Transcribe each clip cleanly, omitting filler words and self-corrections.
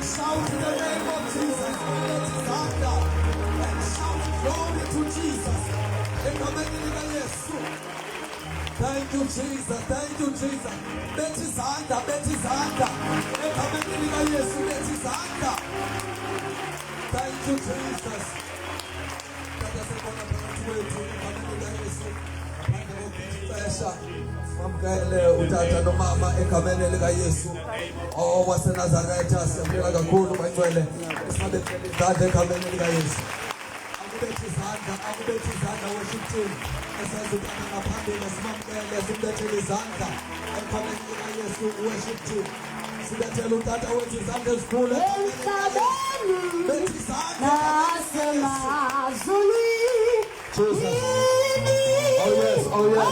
shout in the name of Jesus. And shout glory to Jesus. Thank you, Jesus. Thank you, Jesus. Betizanda. Thank you, Jesus. Mamkele utata nomama ekamene lika Yesu. Oh, waseNazaretha siyabonga kakhulu bangcwele. Isibethele izandla ekamene lika Yesu. Akubethe izandla worship team. Esazukana ngaphambili simamkele simbethele izandla ekamene lika Yesu worship team. Sibethele utata wethu izandla ezikhulu. Bethe izandla nasemazulwini. Jesus. Oh yes.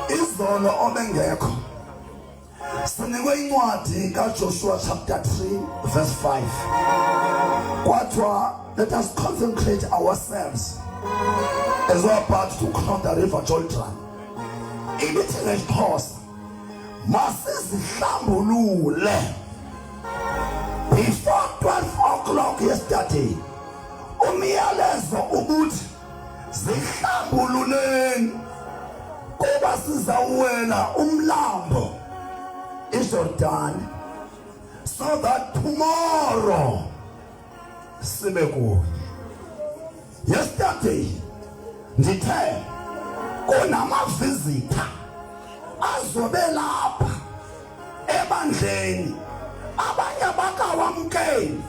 Izolo obengekho sinikwe incwadi kaJoshua chapter 3 verse 5 kwathiwa let us consecrate ourselves as we are about to cross the river Jordan. Ibithi ngeXhosa masizihlambulule. Before 12 o'clock yesterday umyalezo ubuthi zihlambululeni kuba sizawela umlambo iJordan so that tomorrow sibe kuyo. Yesterday ndithe kunamavizitha azobe lapha ebandleni abanye bakawamkeli.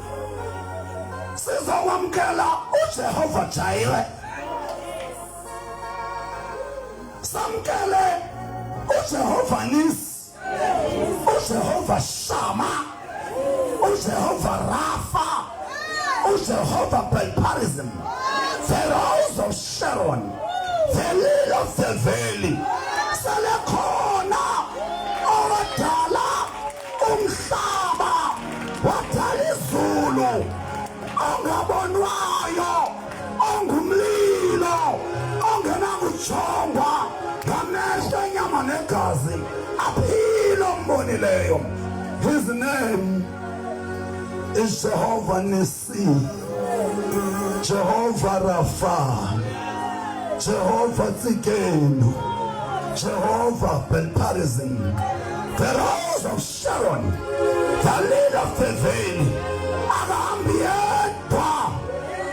Sizokwamkela uJehova Jireh, samkele uJehova Nisi, uJehova Shama, uJehova Rafa, uJehova Belparizim, the Rose of Sharon, the Lily of the Valley. Selekhona owadala umhlaba wadala izulu ongabonwayo ongumlilo ongenakujongwa ngamehlo enyama negazi aphilo mbonileyo. His name is Jehovah Nisi, Jehovah Rapha, Jehovah Tsidkenu, Jehovah Belparizim, the Rose of Sharon, the Lily of the Valley. Agambiyedwa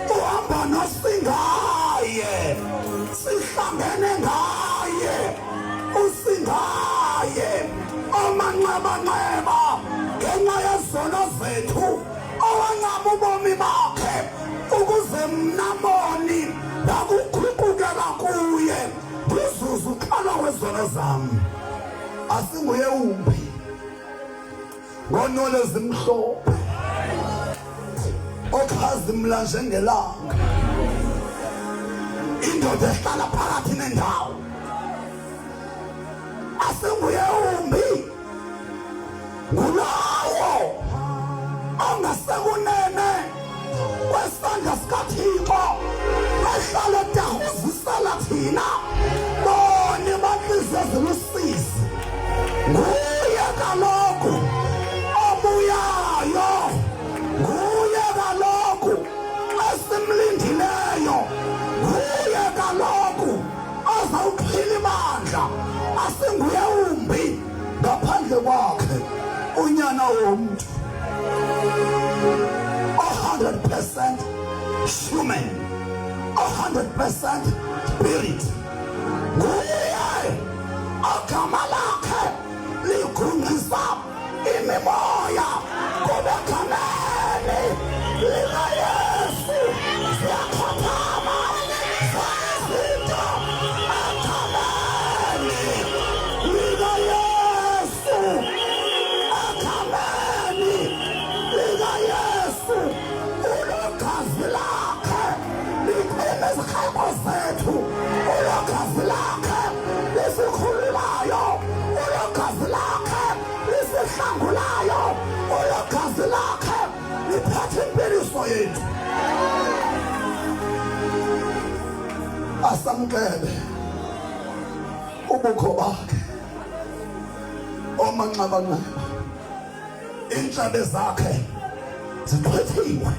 uhamba nosingaye, sihlangene ngaye, usingaye omanqabanqeba ngenxa yezono zethu owancama ubomi bakhe ukuze mnamoni nakukhulukela kuye kuzuzu ukhala wezono zami. Asinguye umbi ngonole zimhlophe okhazimla njengelanga, indoda ehlala phakathi nendawo. Asinguye umbi ngulawo ongasekunene kwesandla sikaThixo ehlala edahuzisela thina bone babize zilusizi. Nguye kaloku obuyayo, nguye kaloku esimlindileyo, nguye kaloku ozawuphila ibandla. Asinguye umbi womuntu 100% human, 100% spirit. Nguye agama lakhe ligungisa imimoya kube kamele likaYesu ziyakhothama zazinto akamele likaYesu akamele likaYesu ulogazi lakhe liqhele izikhayibo zethu ulogazi lakhe lisikhululayo ulogazi lakhe lisihlangulayo ulogazi lakhe liphethe impiliso yethu. Asamkele ubukho bakhe omanxabanxeba, intshebe zakhe zichwethiwe,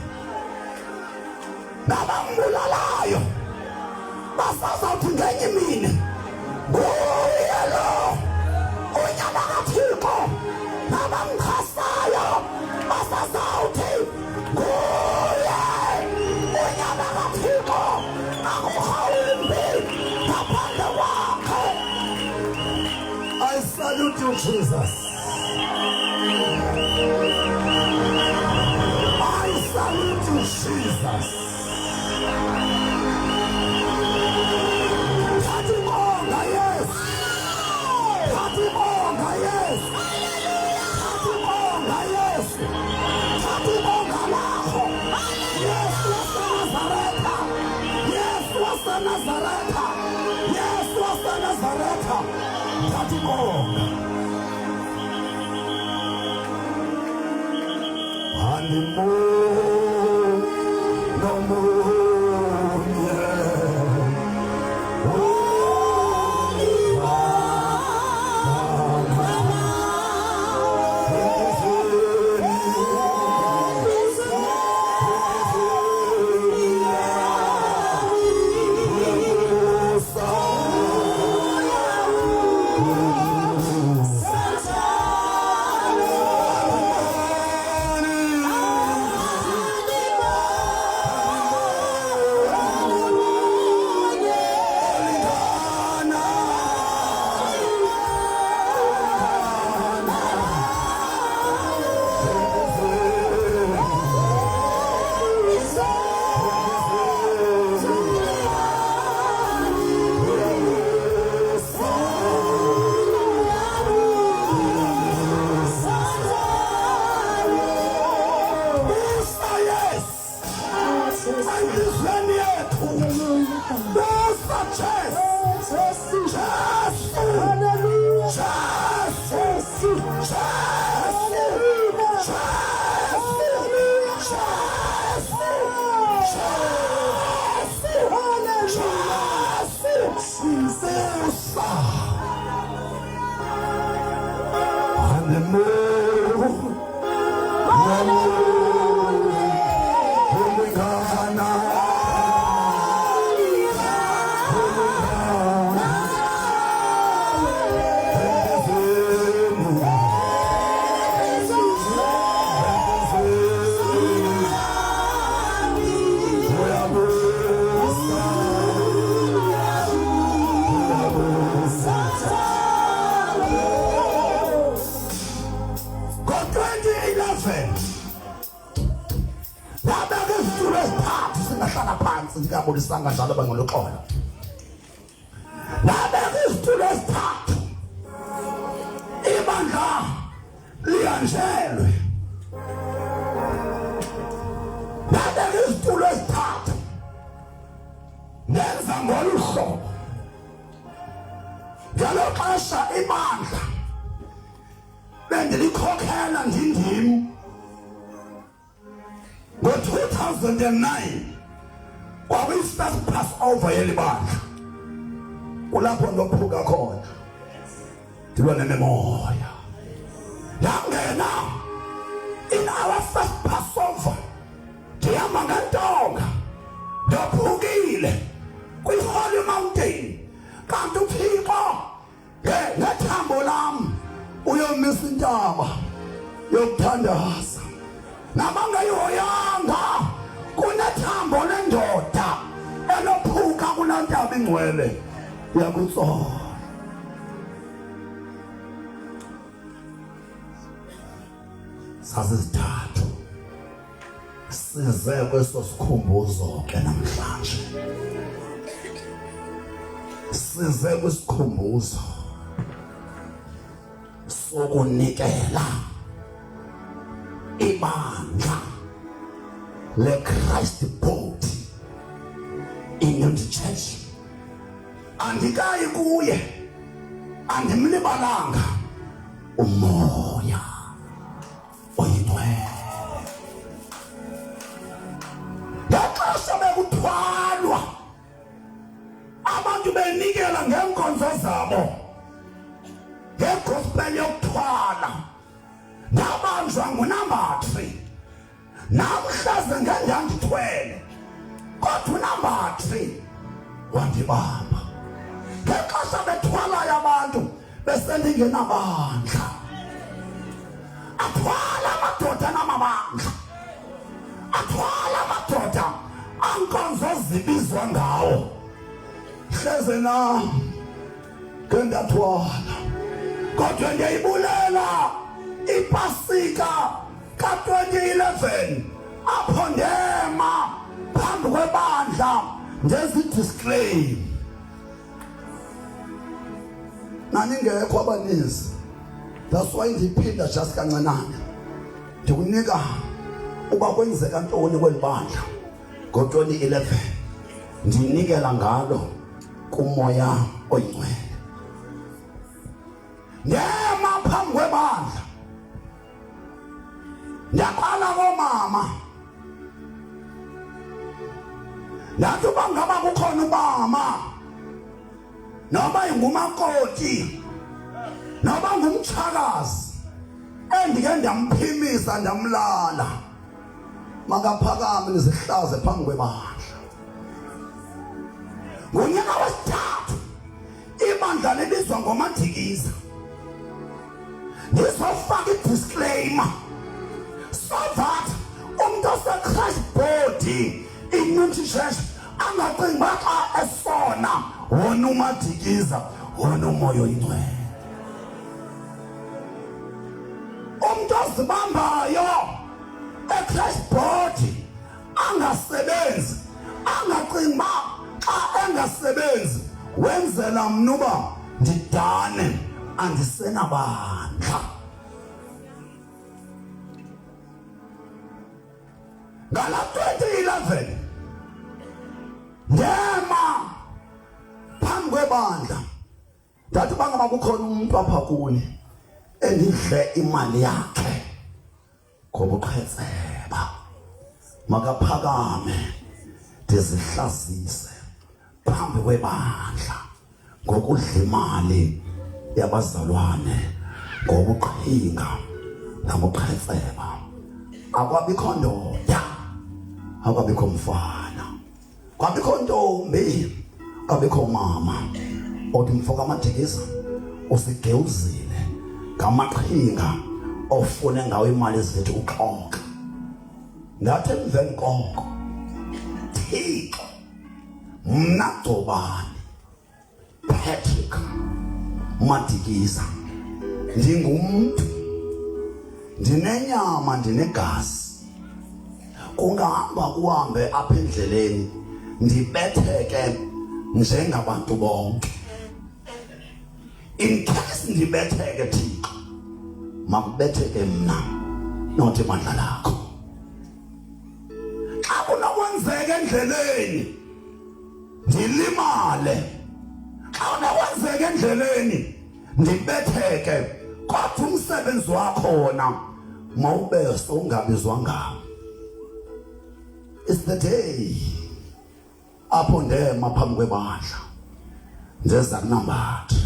nabambulalayo basazawuthi ngenye imini nguye lo unyama kaThixo, nabamkhasayo basazawuthi nguye unyama kaThixo, akukho imbi ngaphandle kwakhe. I salute you, Jesus. I salute you, Jesus. Katibonga, yes. Katibonga, yes. Katibonga, yes. Katibonga lakho. Yes, waseNazaretha. Yes, waseNazaretha. Yes, waseNazaretha. Katibonga. Honeymoon, no moon, yeah. Only ndikabulisanga njalo bangoloxolo labeka isitulo esithathu ibandla liyanjelwe labeka isitulo esithathu ndenza ngolu hlobo ngalo xesha ibandla bendilikhokhela ndindim ngo-2009 kwakuyi-first Passover yeli bandla kulapho ndophuka khona ndilwa nemimoya yangena in our first Passover ndihamba ngentonga ndophukile kwi-Holy Mountain kanti uThixo ngethambo lam uyomisa intaba yokuthandaza nabangayihoyanga kunethambo lendoda elophuka kulantaba ingcwele yakutsola. Sasizithathu size kweso sikhumbuzo ke namhlanje, size kwisikhumbuzo sokunikela ibandla leChrist body Unity Church. Andikayi kuye, andimlibalanga umoya oyingcwele. Ngaxesha bekuthwalwa abantu benikela ngeenkonzo zabo ngegospel yokuthwala, ndabanjwa ngunumber 3 namhlaze ngandandithwele, kodwa unumber 3 wandibamba. Ngexesha bethwalayo abantu besendingenabandla, athwala amadoda namabandla, athwala amadoda ankonzo zibizwa ngawo. Hleze nam ke ndathwala, kodwa ndiyayibulela iPasika ka-2011 apho ndema phambi kwebandla ndezidisclaim. Naningekho abaninzi, that's why ndiphinda just kancinane ndikunika uba kwenzeka ntoni kweli bandla ngo-2011, ndinikela ngalo kumoya oyingcwele. Ndema phambi kwebandla, ndaqala komama, ndathi uba ngaba kukhona umama noba ingumakoti noba ngumtshakazi endike ndamphimisa ndamlala, makaphakame nizihlaze phambi kwebandla. Ngonyaka wesithathu ibandla libizwa ngoMadikiza, ndizofaka idisclaimer so that umuntu oseChrist body Unity Church angacingi uba xa esona wona uMadikiza wona umoya oyingcwele. Umuntu ozibambayo eChrist body angasebenzi, angacingi uba xa engasebenzi wenzela mna uba ndidane andisenabandla. Ngala 2011 ndema phambi kwebandla, ndathi bangaba kukhona umuntu apha kuni endidle imali yakhe ngobuqhetseba, makaphakame ndizihlazise phambi kwebandla ngokudla imali yabazalwane ngobuqhinga nabuqhetseba. Akwabikho ndoda, akwabikho mfana, kwabikho ntombi, kwabikho mama othi mfoka Madikiza usigeuzile ngamaqhinga ofune ngawo imali zethu uxoka. Ngathi emveni koko Thixo, mna Gcobani Patrick Madikiza, ndingumntu, ndinenyama ndinegazi, kungahamba kuhambe apha endleleni ndibetheke njengabantu bonke. In case ndibetheke Thixo, makubetheke mna not ibandla lakho. Xa kunokwenzeka endleleni ndilimale, xa kunokwenzeka endleleni ndibetheke, kodwa umsebenzi wakho wona mawube sowungabizwa ngawo. It's the day apho ndema phambi kwebandla ndeza kunumber 3.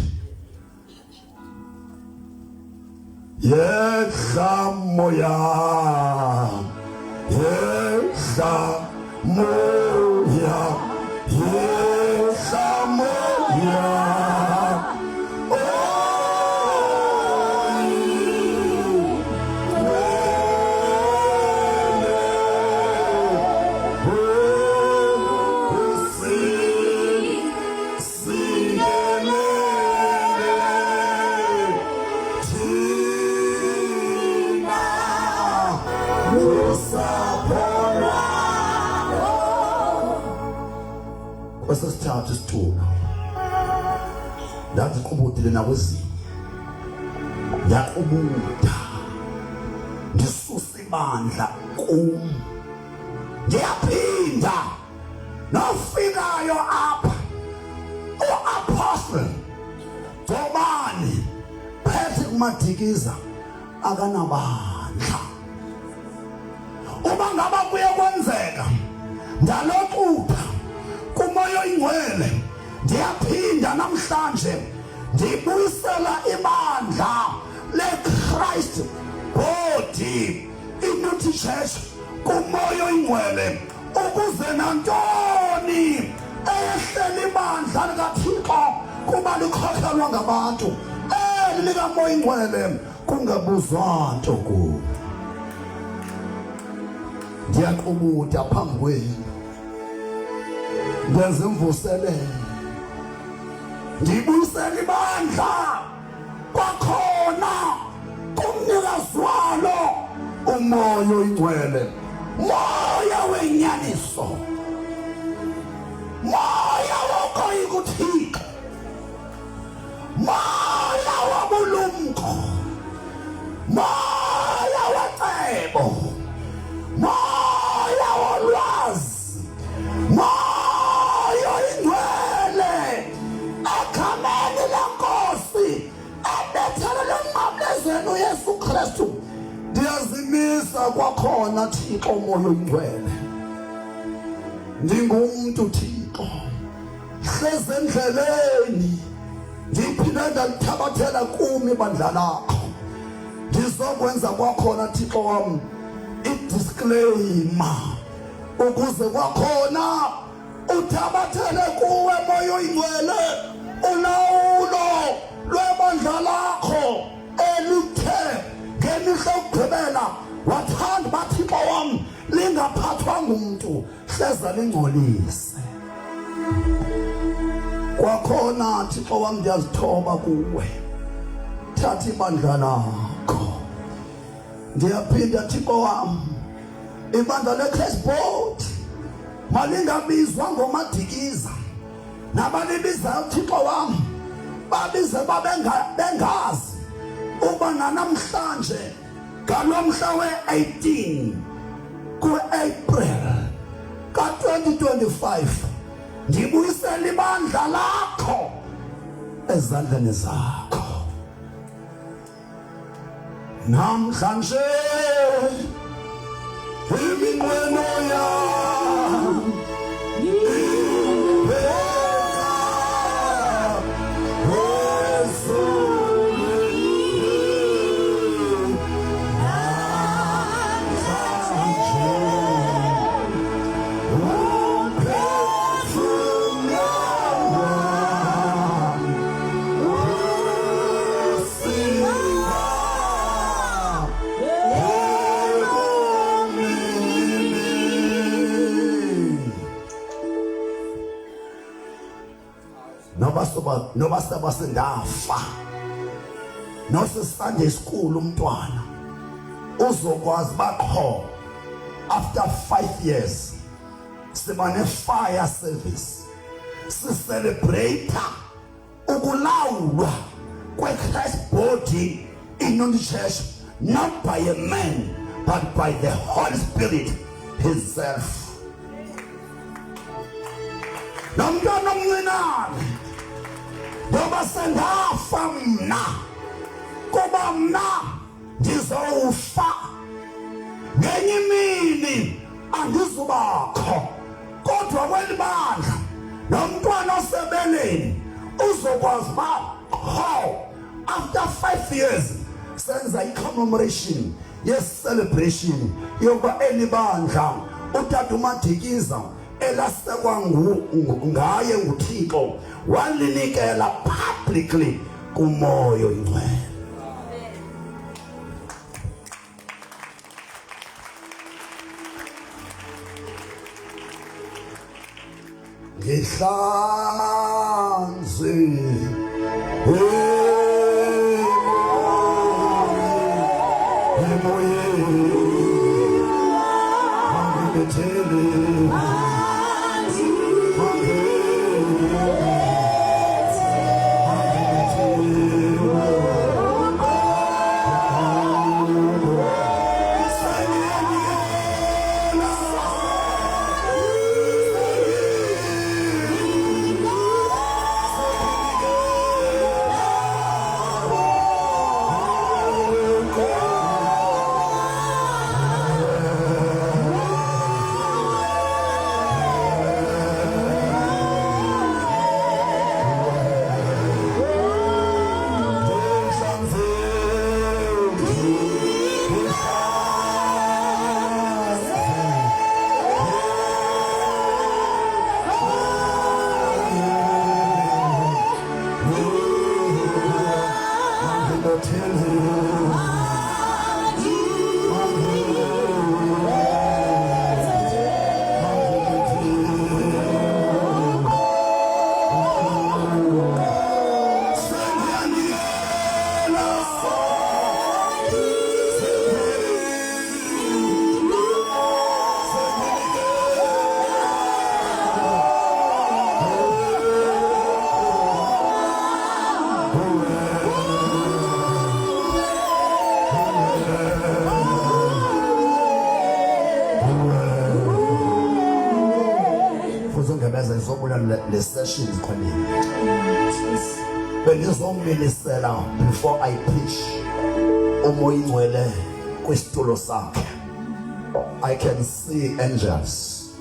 Yehla moya, yehla moya, yehla moya. Oh, ndathatha isitulo ndaziqubudile nakwezinye ndaqubuda ndisusa ibandla kum ndiyaphinda nofikayo apha u-apostle Jobani phethe kumadikiza akanabandla. Uma ngaba kuye kwenzeka ndaloqupha kumoya oyingcwele ndiyaphinda namhlanje ndibuyisela ibandla leChrist body iNunty Church kumoya oyingcwele ukuze nantoni ehlela ibandla likaThixo kuba likhokhelwa ngabantu likamoya oyingcwele kungabuzwa nto kuyo. Ndiyaqubuda phambi kwenu ndenza imvuselelo ndibuyisela ibandla kwakhona kumnikazi walo umoya oyingcwele, moya wenyaniso, moya wokoyika uThixo, moya wobulumko, moya wecebo, moya wolwazi, moya oyingcwele egameni lenkosi ebethelele emnqamlezweni uYesu Kristu. Ndiyazimisa kwakhona Thixo moya oyingcwele, ndingumuntu Thixo hleze endleleni ndiphinde ndalithabathela kumi ibandla lakho. Ndizokwenza kwakhona Thixo wami idisclaimer ukuze kwakhona uthabathele kuwe moya oyingcwele ulawulo lwebandla lakho elithe ngemihla yokugqibela wathanda uThixo wami lingaphathwa ngumuntu hleza lingcolise. Kwakhona Thixo wami ndiyazithoba kuwe, thatha ibandla lakho. Ndiyaphinda Thixo wami ibandla leChrist body malingabizwa ngomadikiza, nabalibizayo Thixo wami babize bengazi uba namhlanje ngalomhla we-18 ku-April ka-2025 ndibuyisela ibandla lakho ezandleni zakho. Namhlanje iminqweno yami ibheka noba sebasendafa nosesunday school umntwana uzokwazi bakho after 5 years siba ne-fire service sicelebrate ukulawulwa kwe-Christ body iNunty Church, not by a man but by the Holy Spirit himself. Nomntwana omncinane ngoba sendafa mna kuba mna ndizowufa ngenye imini andizubakho, kodwa kweli bandla nomntwana osebeleni uzokwazi uba how after 5 years senza i-commemoration yes-celebration yokuba eli bandla utata uMadikiza elasekwa ngaye nguThixo walinikela publicly kumoya oyingcwele. Ngihlanze emoyeni angibethele session is coming. Before I preach, I can see angels.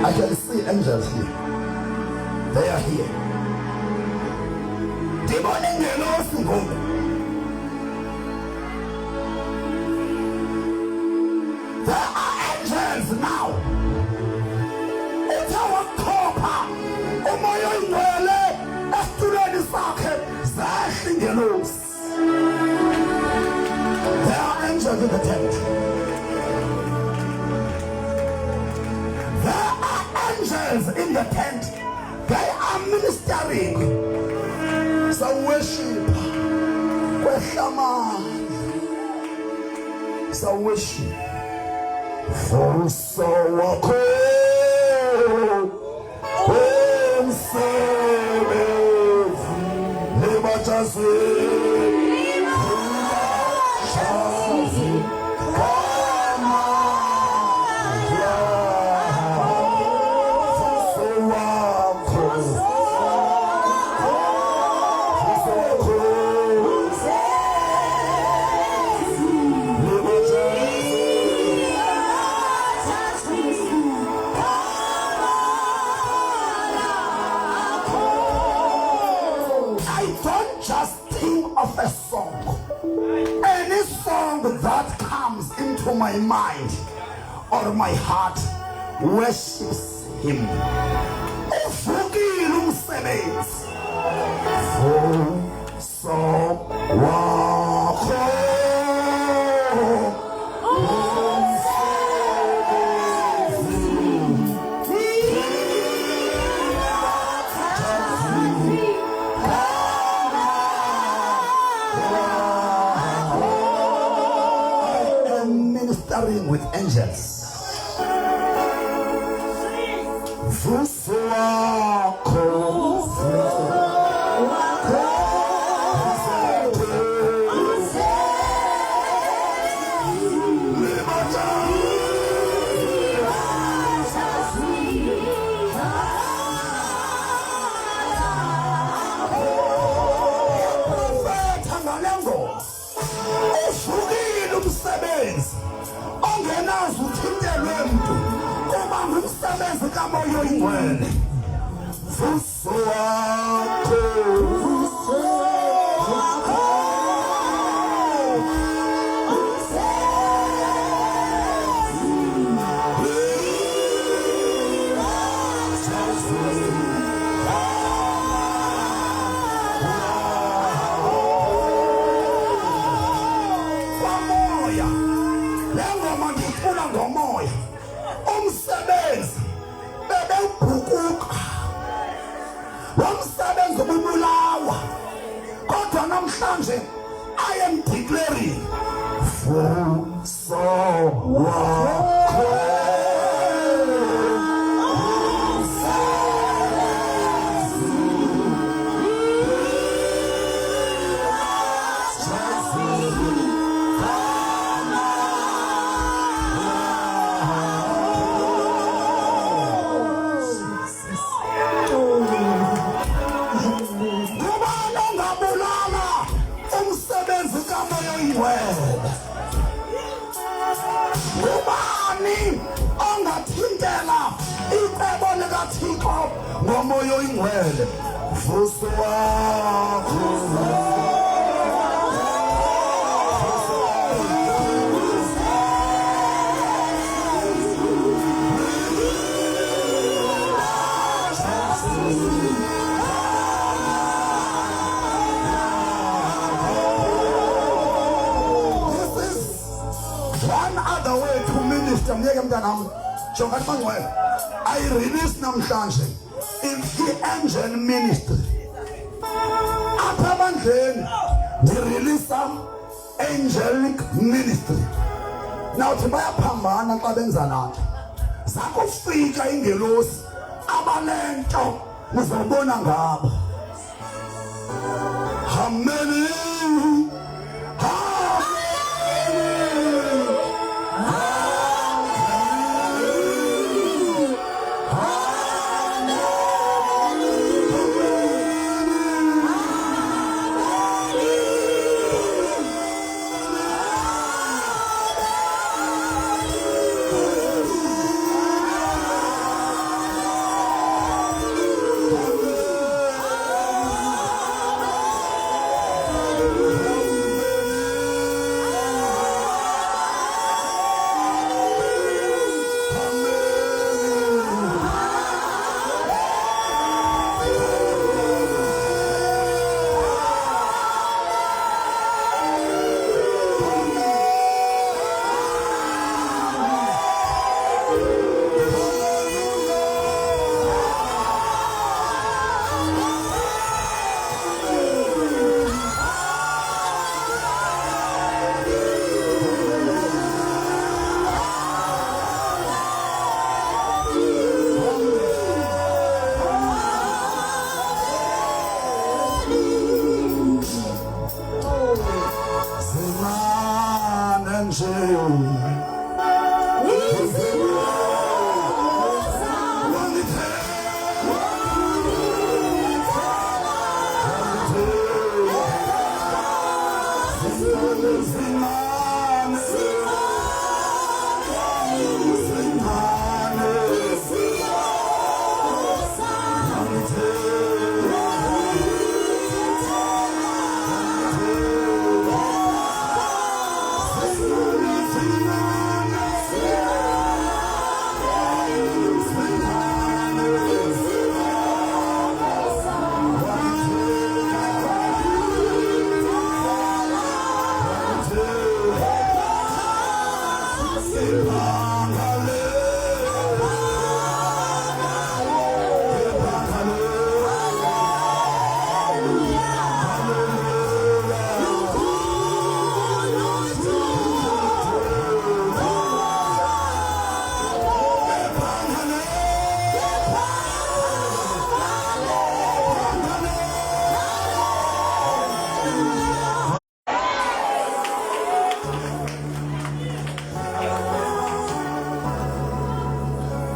I can see angels here. They are here. There are angels now. It's our copper. Omoyo ingwele esitulweni sakhe zahlingelosi. There are angels in the tent. There are angels in the tent. They are ministering. So worship. So worship. For so wako that comes into my mind or my heart worships him. With angels. I am declaring for so Vuso wakho myeke mntanam jonga mangcwele I release namhlanje in angel ministry apha bandleni release angelic ministry nawuthi bayaphambana xa benza lanto zakufika ingelosi abalento nizobona ngabo amen.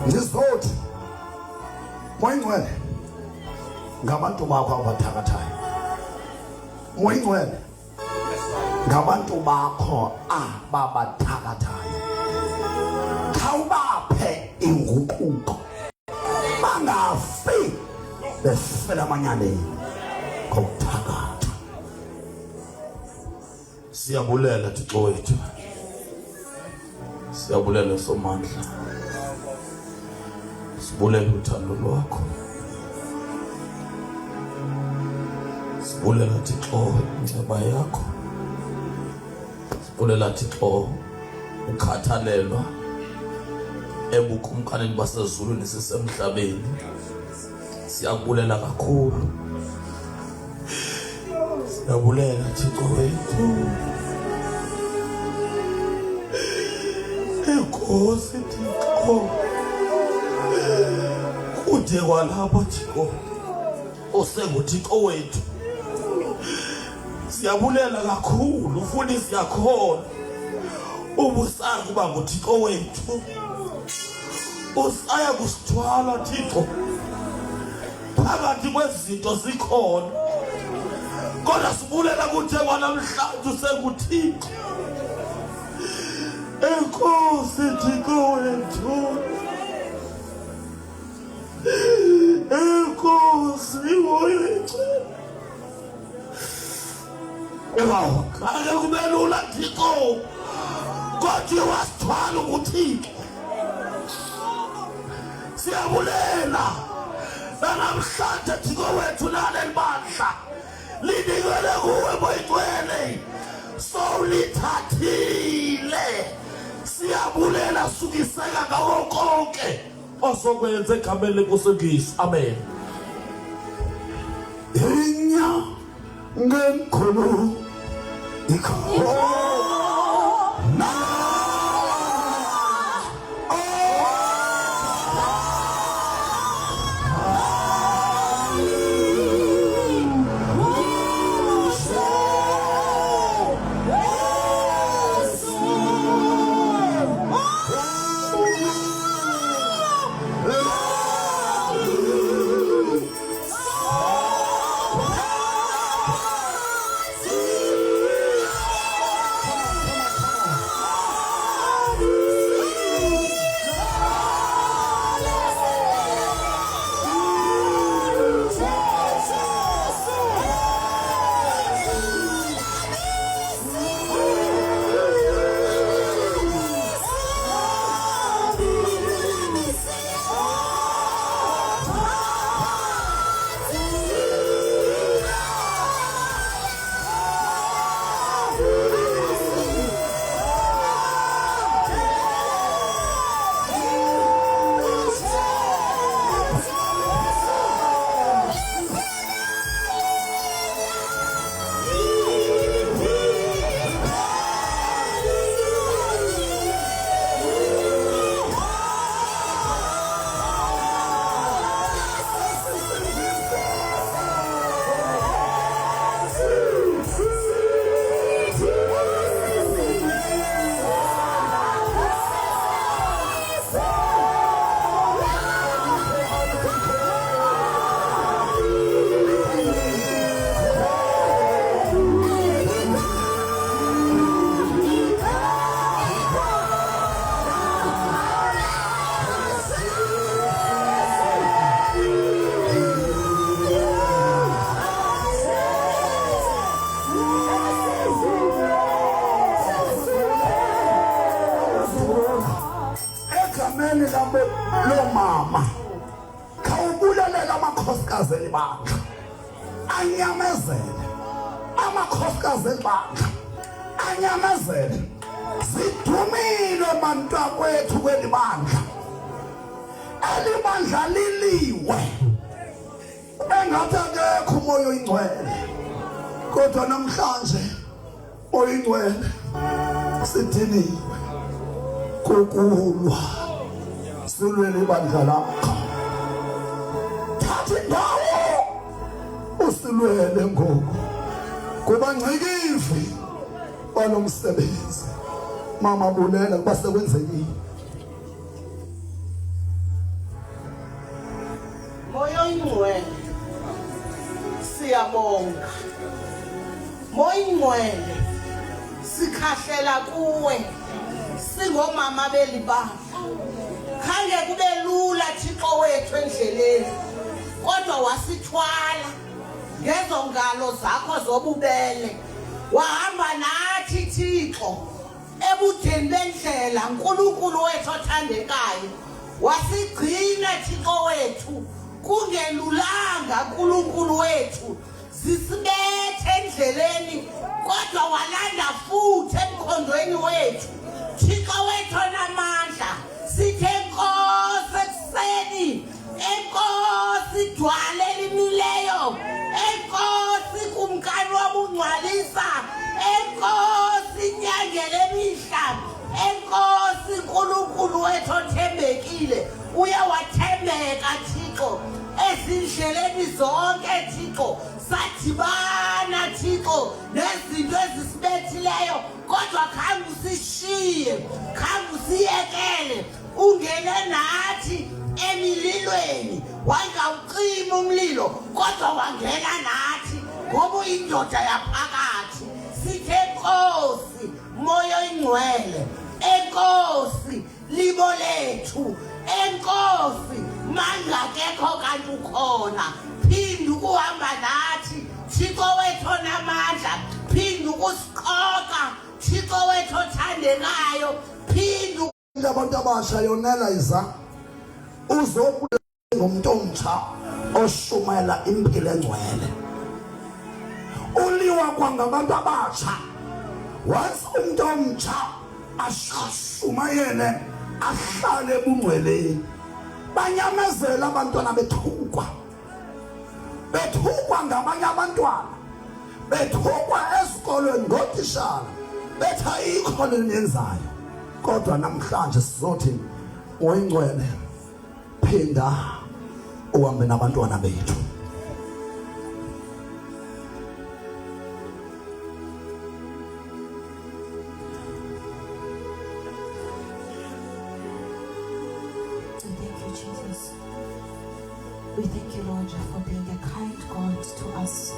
Ndizoti moyingcwele ngabantu bakho abathakathayo moyingcwele ngabantu bakho ababathakathayo khawubaphe inguquko bangafi befela amanyaleni kokuthakatha. Siyabulela Thixo wethu, siyabulela Somandla, sibulela uthando lwakho, sibulela Thixo inceba yakho, sibulela Thixo ukhathalelwa ebukumkaneni basezulwini sisemhlabeni. Siyabulela kakhulu, siyabulela Thixo wethu, Enkosi Thixo, kude kwalapha Thixo osenguThixo wethu. Siyabulela kakhulu futhi siyakhona ubusazi kuba nguThixo wethu, usaya kusithwala Thixo phakathi kwezinto zikhona, kodwa sibulela kude kwanamhlanje usenguThixo. Enkosi Thixo wethu, Enkosi Wow, ake kube lula Thixo, kodwa wasithwala ukuthi siyabulela namhlanje Thixo wethu naleli bandla linikele kuwe boyigcwele sowulithathile. Siyabulela sukiseka ngawo konke osokwenze egameni lenkosi. Amen. Inya ngenkulu ikhona lo mama khawubulalela amakhosikazi elibandla anyamezele amakhosikazi elibandla anyamezele sidumile bantakwethu kwelibandla elibandla liliwe engathi akekho umoya oyingcwele kodwa namhlanje oyingcwele sidiniwe kokulwa silwele ibandla lakho thatha indawo usilwele ngoku kuba ngcikivi balomsebenzi mama bulela kuba sekwenzekile moya oyingcwele siyabonga moya oyingcwele sikhahlela kuwe singomama belibandla khange kube lula Thixo wethu endleleni kodwa wasithwala ngezongalo zakho zobubele wahamba nathi Thixo ebudeni bendlela uNkulunkulu wethu othandekayo wasigcina Thixo wethu kungelulanga uNkulunkulu wethu zisibethe endleleni kodwa walanda futhi emkhondweni wethu Thixo wethu onamandla sithe Nkosi ekuseni enkosi dwale elimileyo enkosi kumkani wabungcwalisa enkosi nyangele emihla enkosi uNkulunkulu wethu othembekile uyawathembeka Thixo ezindleleni zonke Thixo sadibana Thixo nezinto ezisibethileyo kodwa khange usishiye khange usiyekele ungene nathi emililweni wangawucima umlilo kodwa wangena nathi ngoba uyindoda yaphakathi sithe Nkosi moya oyingcwele enkosi libo lethu enkosi mangakekho kanti ukhona phinda uhamba nathi Thixo wethu onamandla phinda ukusiqoqa Thixo wethu othandekayo phinda abantu abasha yonela iza uzobulela ngomuntu omtsha oshumela impilo engcwele uliwa kwangabantu abasha wathi umuntu omtsha ashumayele ahlale ebungcweleni banyamezela abantwana bethukwa ngabanye abantwana bethukwa esikolweni ngotishara bethi ayikho lenyenzayo kodwa namhlanje sizothi oyingcwele phinda uhambe nabantwana bethu. We thank you, Lord, for being a kind God to us.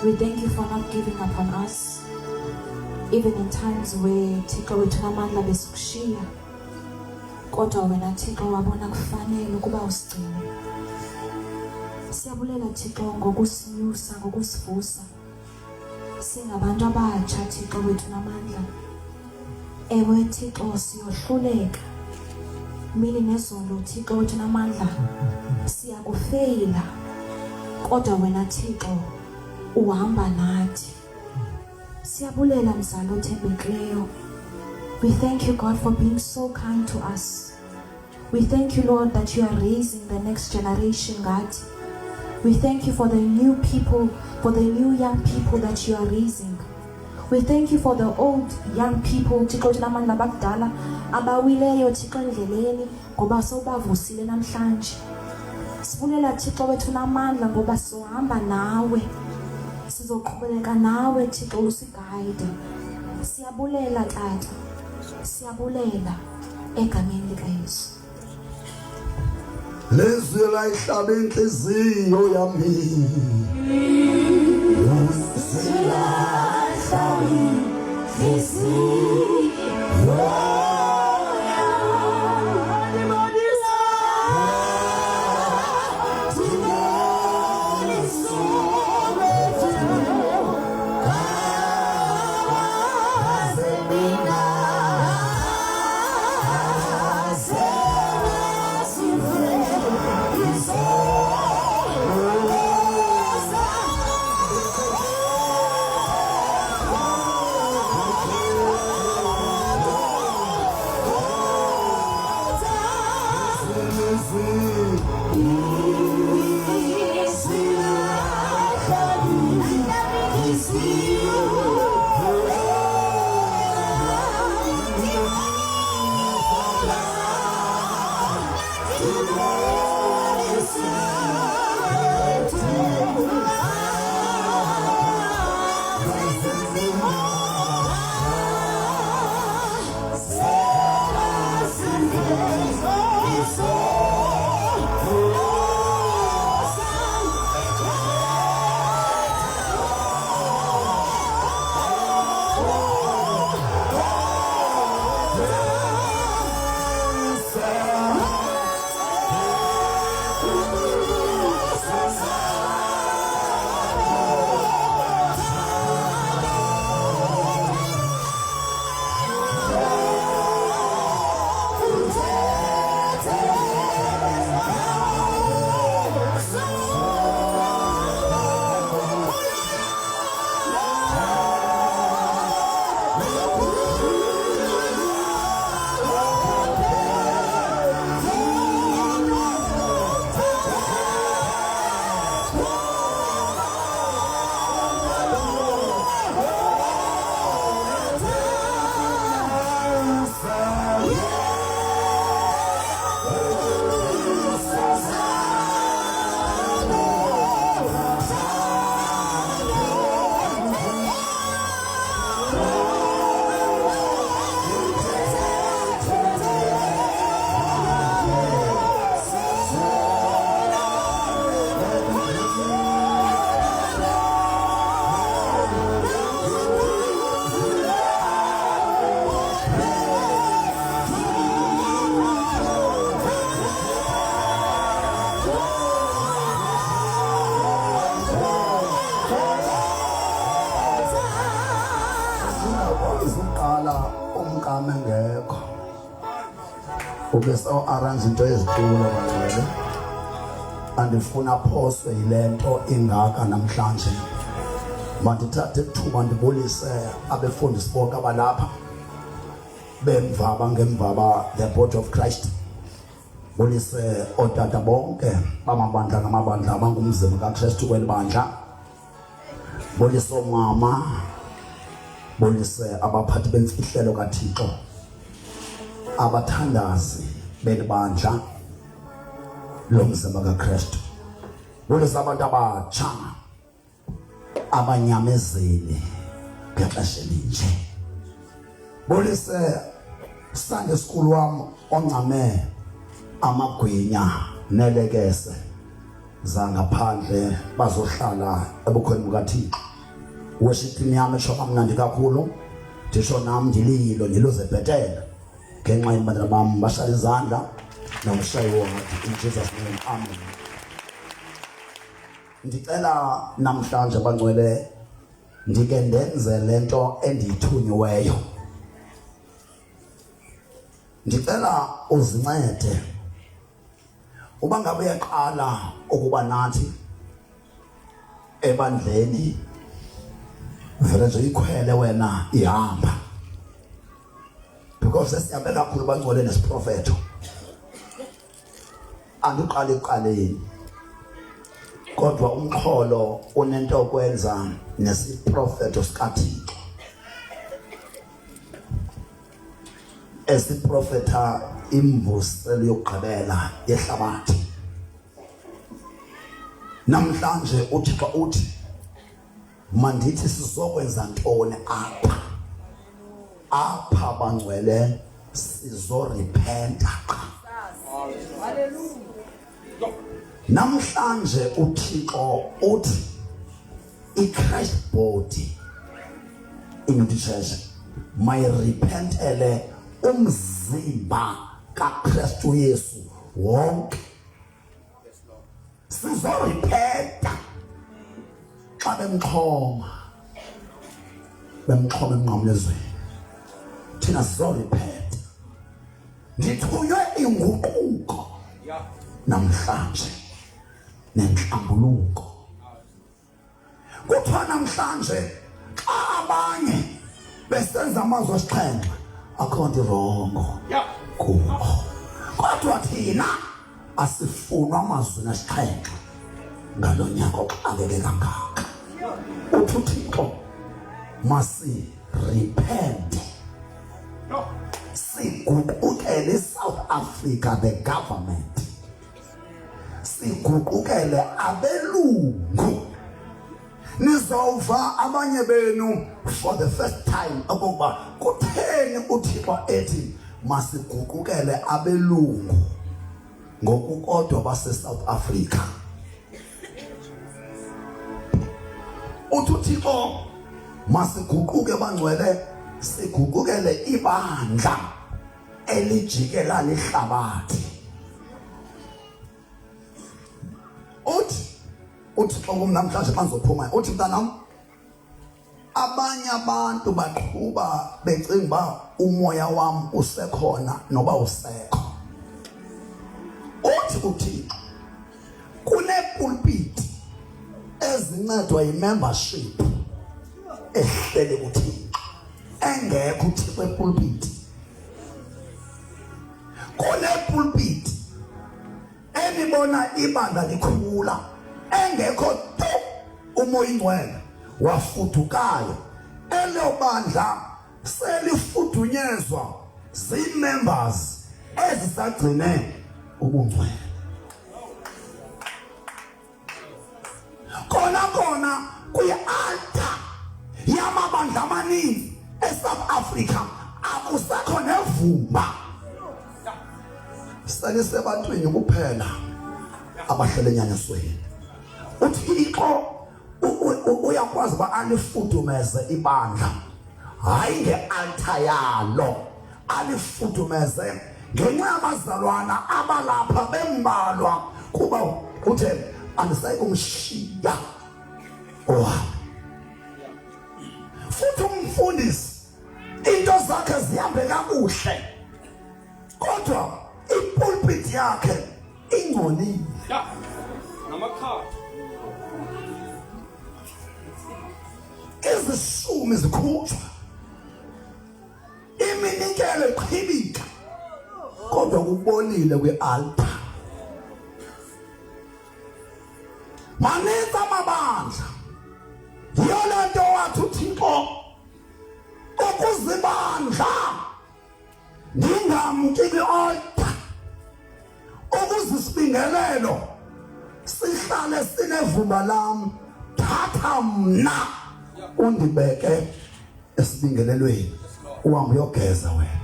We thank you for not giving up on us, even in times where Thixo wethu namandla besukushiya. Kodwa wena Thixo wabona kufanele ukuba usigcine. Siyabulela Thixo ngokusinyusa, ngokusivusa. Singabantu abatsha Thixo wethu namandla. Ewe Thixo siyohluleka. Mini nezolo Thixo wethu namandla siyakufeyila kodwa wena Thixo uhamba nathi. Siyabulela mzalo othembekileyo. We thank you, God, for being so kind to us. We thank you, Lord, that you are raising the next generation, God. We thank you for the new people, for the new young people that you are raising. We thank you for the old young people Thixo namandla bakudala abawileyo Thixo endleleni ngoba sobavusile namhlanje. Sibulela Thixo wethu namandla ngoba sohamba nawe. Sizoqhubeka nawe Thixo usigayide. Siyabulela Tata. Siyabulela egameni likaYesu. Lezwi layihlaba inhliziyo yami. yami engekho ube so arrange into ezitulo bangcwele andifuna phoswe yilento ingaka namhlanje mandithathe ithuba ndibulise abefundisi bonke abalapha bemva ngemva the body of Christ bulise otata bonke bamabandla ngamabandla abangumzimba kaKristu kwelibandla bulise omama bulise abaphathi bemfihlelo kaThixo abathandazi belibandla lomzimba kaKristu bulise abantu abatsha abanyamezeli ngexesha elinje bulise Sunday school wami oncame amagwinya nelekese zangaphandle bazohlala ebukhweni bukaThixo worship team yami esho kamnandi kakhulu ndisho nami ndililo niluze bhetele ngenxa yemandla bami bashaya izandla nomshayi wonke in Jesus name amen. Ndicela namhlanje bangcwele ndike ndenze lento endiyithunyiweyo ndicela uzincede uba ngabe uyaqala ukuba nathi ebandleni vele nje ikhwele wena ihamba because sesiyabe kakhulu bangcwele nesiprofeto andiqala ekuqaleni kodwa umxholo unento okwenza nesiprofeto sikaThixo esiprofeta imvuselo yokugqibela yehlabathi namhlanje uThixo uthi mandithi sizokwenza ntoni apha bangcwele sizorepenta haleluya namhlanje uThixo uthi iChrist body in the church mayirepentele umzimba kaKristu Yesu wonke sizorepenta xa bemxhoma emnqamlezweni thina sizorepenta ngithunywe inguquko namhlanje nenhlambuluko kuthiwa namhlanje abanye besenza amazwi asixhenxe akhonto irongo kubo kodwa thina asifunwa amazwi asixhenxe ngalo nyaka oxakeke kangaka uthi uThixo masi repent siguqukele South Africa the government siguqukele abelungu nizova abanye benu for the first time ukuba kutheni uThixo ethi masiguqukele abelungu ngokukodwa base South Africa uThixo masiguquke bangcwele siguqukele ibandla elijikela lehlabathi uthi namhlanje banzophuma uthi mntanami abanye abantu baqhuba becinga ba umoya wami usekhona noba usekho uthi kune pulpit ezincedwa yi-membership ehlele kuThixo engekho uThixo epulpit kune pulpit enibona ibandla likhula engekho umoya ingcwele wafudukayo elo bandla selifudunyezwa zii-members ezisagcine ubungcwele khona kuyi-altar yamabandla amaninzi eSouth Africa akusakho nevumba selisebantwini kuphela abahlele enyanisweni uThixo uyakwazi ba alifudumeze ibandla hayi ngealtar yalo alifudumeze ngenxa yabazalwana abalapha bembalwa kuba uthe andisayi kumshiya futhi umfundisi into zakhe zihambe kakuhle kakuhle kodwa ipulpit yakhe ingcolile. Ya. Namakhaya. Izishumi zikhutshwa, iminikelo iqhibika kodwa kubonile kwi-altar. Maninzi amabandla, yiyo le nto wathi uThixo ukuzibandla ndingamki kwi-altar, ukuzisibingelelo sihlale sinevumba lam, thatha mna undibeke esibingelelweni uhambe uyogeza wena.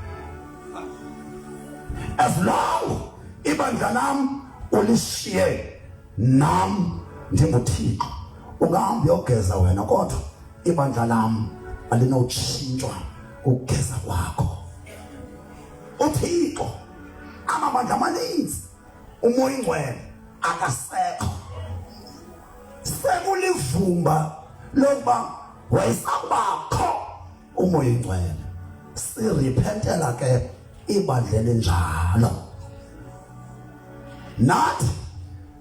As long ibandla lam ulishiye nam ndinguThixo, ungahamba uyogeza wena kodwa ibandla lam alinotshintshwa ukugeza kwakho. uThixo amabandla amaninzi umoya ingcwele akasekho, sekulivumba lokuba wayesabakho umoya ingcwele. Sirepentela ke ibandleni njalo, nathi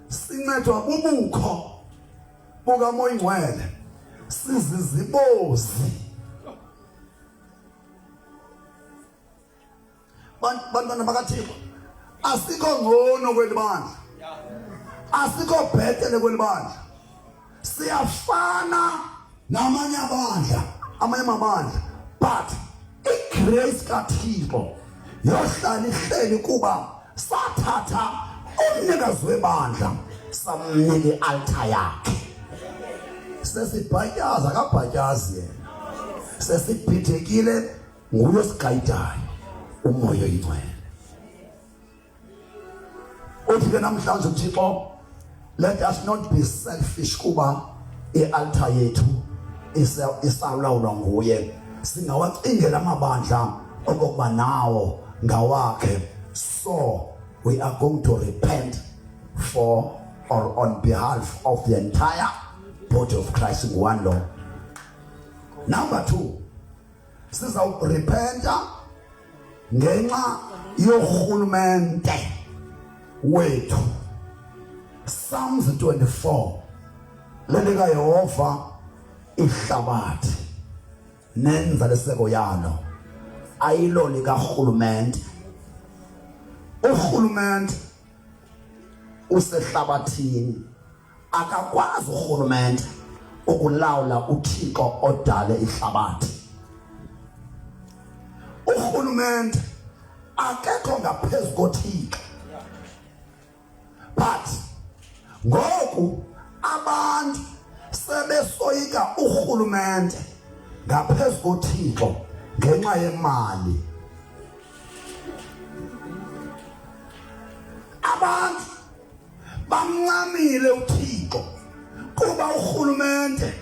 sincedwa bubukho bukamoya ingcwele, sizizibozi. Bantwana bakaThixo, asikho ngcono kweli bandla, asikho bhetele kweli bandla, siyafana namanye amabandla, but igrace kaThixo yohlala ihleli kuba sathatha umnikazi webandla samnika i-altar yakhe. Sesibhatyaza kabhatyazi yena, sesibhidekile nguye osigayidayo umoya oyingcwele. Uthi ke namhlanje uThixo, let us not be selfish kuba i-altar yethu isalawulwa nguye. Singawacingela amabandla okokuba nawo ngawakhe. So we are going to repent for or on behalf of the entire body of Christ in one law. Number 2, sizawurepenta ngenxa yorhulumente wethu. Psalms 24, lelika Yehova ihlabathi nenzaleseko yalo ayilo likarhulumente. Urhulumente usehlabathini, akakwazi urhulumente ukulawula uThixo odale ihlabathi. Urhulumente akekho ngaphezu koThixo, but ngoku abantu sebesoyika urhulumente ngaphezu koThixo ngenxa yemali. Abantu bamncamile uThixo kuba urhulumente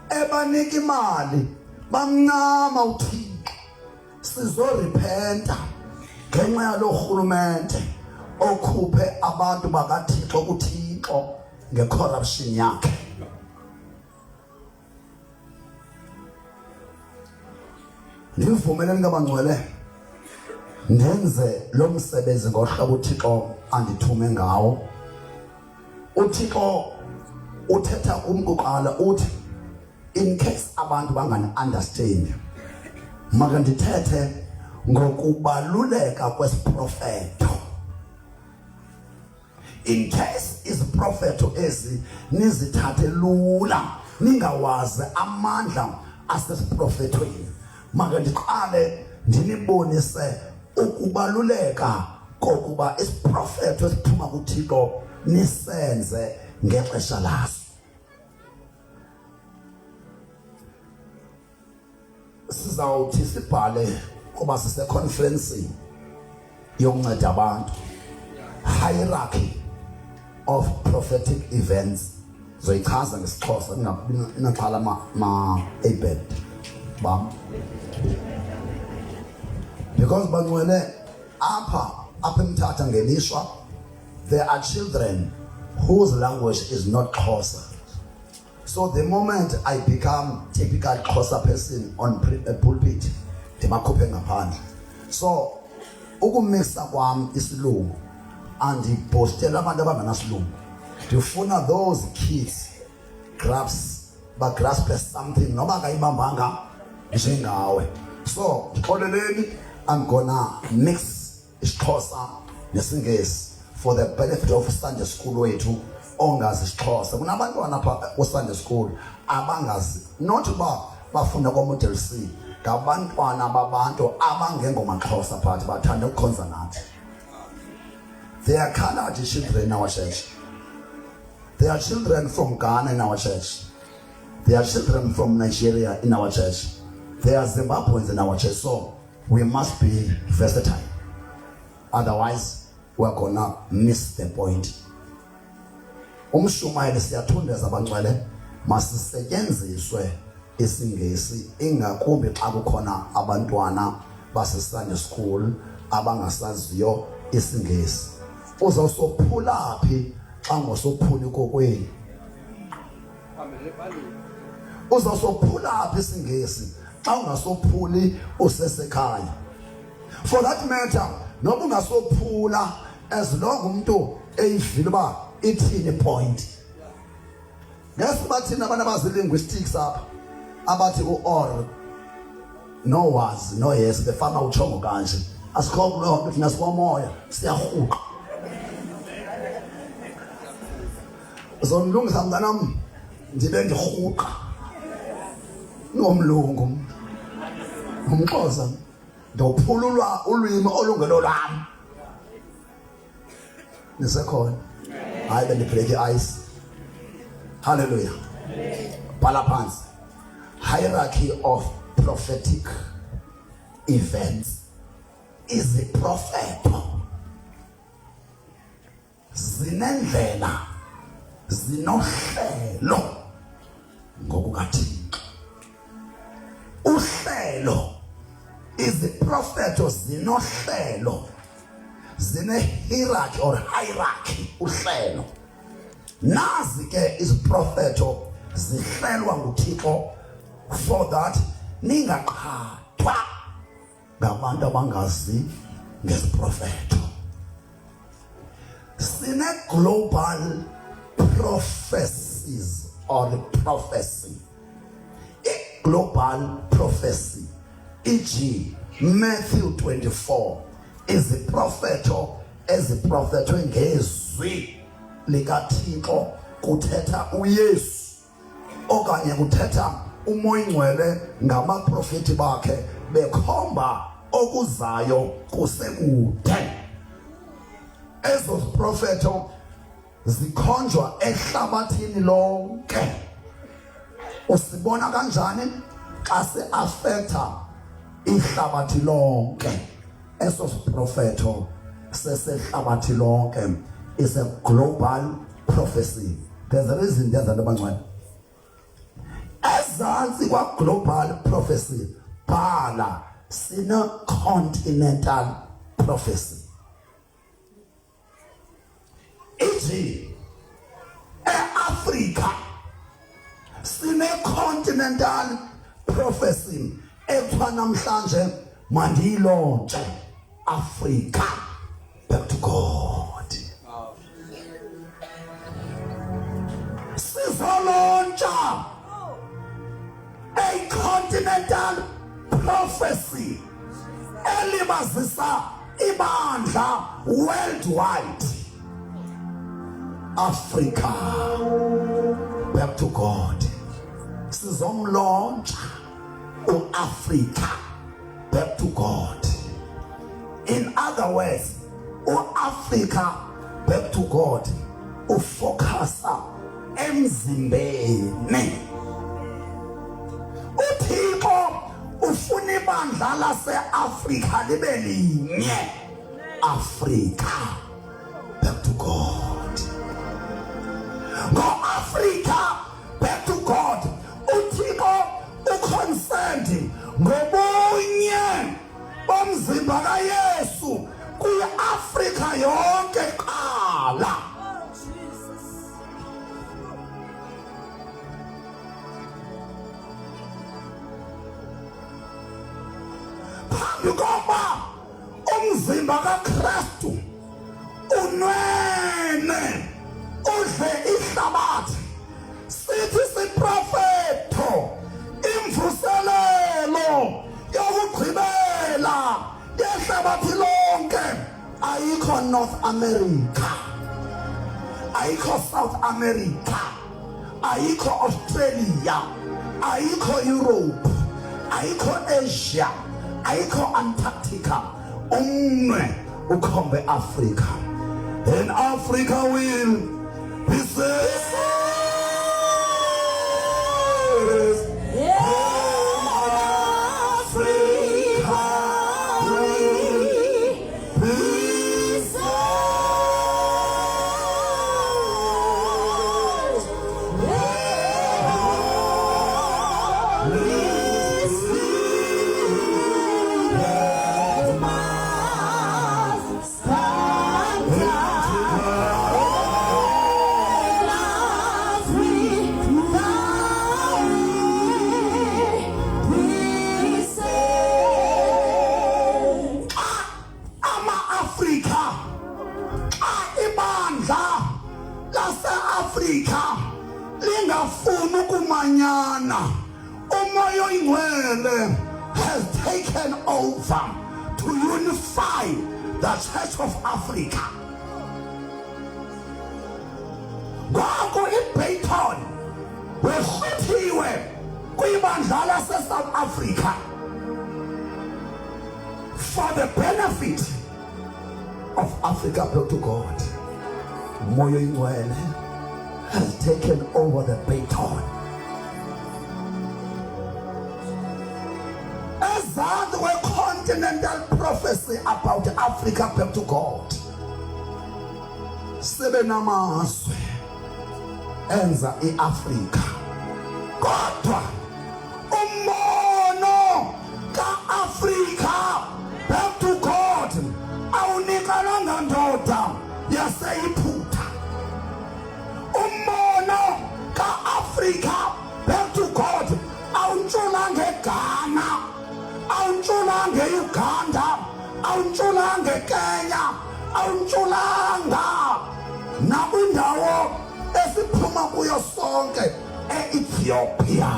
ebanika imali, bamncama uThixo. Sizorepenta ngenxa yalo rhulumente okhuphe abantu bakaThixo kuThixo ngecorruption yakhe. Ndivumeleni ngabangcwele ndenze lo msebenzi ngohlobo uThixo andithume ngawo. uThixo uthetha kumkuqala uthi, in case abantu bangani understand, maka ndithethe ngokubaluleka kwesiprofeto. In case iziprofeto ezi nizithathe lula, ningawazi amandla asesiprofetweni, maka ndiqale ndinibonise ukubaluleka kokuba isiprofeto esiphuma kuThixo nisenze ngexesha laso. Sizawuthi sibhale kuba siseconference yokunceda abantu, hierarchy of prophetic events. Zoyichaza ngesixhosa ingaxhala ma-abed bam, because bangcwele apha eMthatha ngelishwa there are children whose language is not Xhosa. So the moment I become typical Xhosa person on a pulpit, ndibakhuphe ngaphandle. So ukumisa kwami isilungu andibhostela abantu abanganasilungu. Ndifuna those kids grasp something noma akayibambanga njengawe. So xoleleni, I'm gonna mix isiXhosa nesingesi for the benefit of Sunday school wethu ongazi isiXhosa. Kunabantwana apha ku-Sunday school abangazi, not uba bafunda kwa-Model C, ngabantwana babantu abangengomaXhosa phathi bathanda ukukhonza nathi. There are colored children in our church. There are children from Ghana in our church. There are children from Nigeria in our church. There are Zimbabweans in our church. So we must be versatile. Otherwise, we're gonna miss the point. Umshumayeli siyathundeza abangcwele masisetyenziswe isingesi ingakumbi xa kukhona abantwana base-Sunday school abangasaziyo isingesi. Uzawusophula phi xa ngosophula kokweni? Uzawusophula phi isingesi xa ungasophuli usesekhaya? For that matter, noba ungasophula as long umuntu eyivile uba ithini point. Ngesibathini abantu abazi-linguistics apha abathi u-or no was no yes befana utshongo kanje. Asikho kuloo nto, thina sikomoya siyarhuqa. Zonilungisa mntanam ndibe ndirhuqa nomlungu umXhosa ndophululwa ulwimi olungelo lwam. Nisekhona? Hayi bendibreak i-ice. Hallelujah. Bhala phansi. Hierarchy of prophetic events is the prophet. Zinendlela zinohlelo ngokukaThixo. Uhlelo is the prophet zinohlelo. Zine hierarchy or hierarchy uhlelo. Nazi ke is prophet zihlelwa nguThixo for that ningaqhathwa ngabantu abangazi ngesiprofeto. Sine global prophecies or prophecy. A global prophecy, e.g. Matthew 24 is the prophet as the prophet ngezwi likaThixo kuthetha uYesu okanye kuthetha uMoya Ngcwele ngamaprofeti bakhe bekhomba okuzayo kusekude. Ezo propheto zikhonjwa ehlabathini lonke. Usibona kanjani xa se-affecta ihlabathi lonke? Ezo propheto sesehlabathi lonke is a global prophecy. There's a reason there's another one. Ezansi kwa global prophecy bhala sina continental prophecy. E.g. e-Africa sine continental prophecy ekuthiwa namhlanje mandiyilontshe Africa back to God. Sizolontsha a continental prophecy elibazisa ibandla worldwide. Africa back to God. Sizomlontsha u-Africa back to God. In other words, u-Africa back to God ufocusa emzimbeni. uThixo ufuna ibandla lase-Afrika libe linye. Africa back to God. Ngo-Africa back to God. uThixo uconcerned ngobunye bomzimba kaYesu kuyi-Afrika yonke qala. Phambi kokuba umzimba kaKristu unwene udle ihlabathi sithi siprofeto imvuselelo yokugqibela yehlabathi lonke ayikho North America, ayikho South America, ayikho Australia, ayikho Europe, ayikho Asia, ayikho Antarctica. Umnwe ukhombe Africa, and Africa will be saved. Lingafuna ukumanyana, umoya oyingcwele has taken over to unify the Church of Africa. Ngoku iBayton wehuthiwe kwibandla lase-South Africa for the benefit of Africa. Back to God. Umoya oyingcwele has taken over the Bayton. As that were continental prophecy about Africa, back to God. Sebenamazwe enza iAfrica. Kodwa umbono kaAfrica, back to God, awunikalanga ndoda yaseyiphutha. Umbono kaAfrica, back to God, awuntshula ngeGhana, awuntshula ngeUganda, awuntshula ngeKenya, awuntshulanga nakwindawo esiphuma kuyo sonke eEthiopia.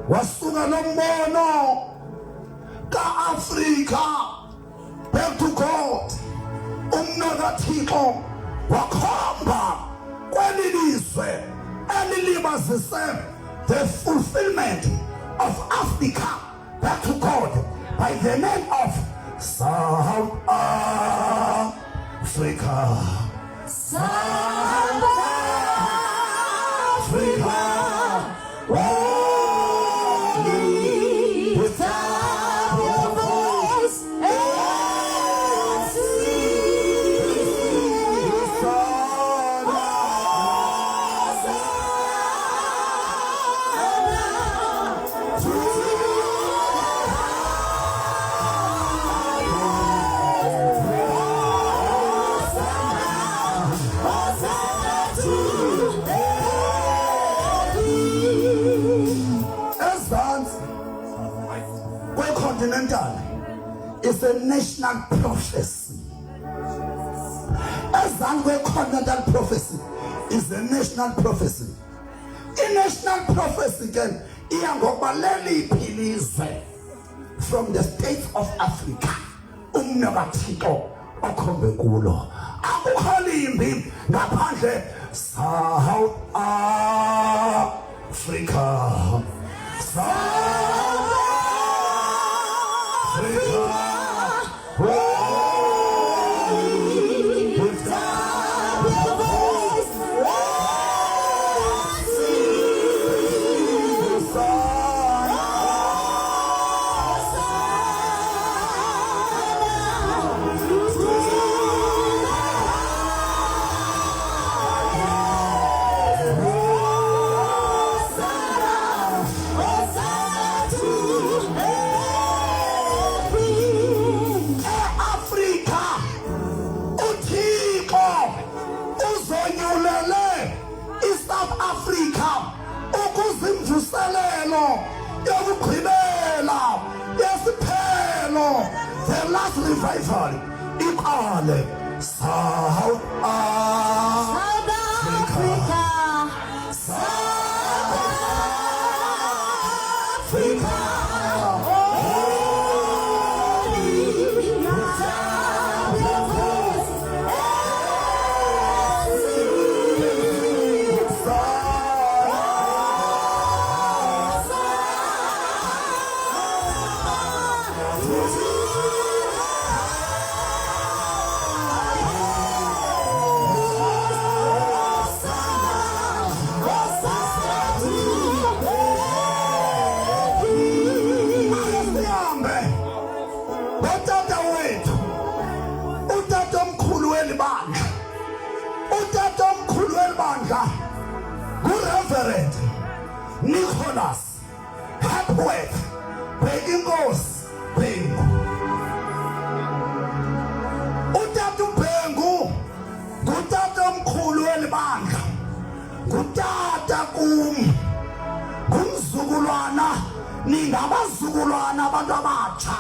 Wasuka lo mbono kaAfrica, back to God, umnakaThixo wakhomba kwelilizwe elilibazise the fulfillment of Africa, back to God, by the name of South Africa. South Africa, lift up your voice and sing. Continental is a national prophecy. As Zangwe continental prophecy is a national prophecy. A national prophecy can from the states of Africa. Umnakathixo okhombe kulo. Akukhalimbi ngaphandle South Africa. South Africa. Lift up your voice and sing the song. Africa, ukuzimvuselelo yokugqibela yesiphelo, the last Just revival iqale South Africa. Reverend Nicholas Hepworth Bhekingos Bhengu. Utata uBhengu ngutata omkhulu welibandla, ngutata kum, ngumzukulwana ningabazukulwana abantu abatsha.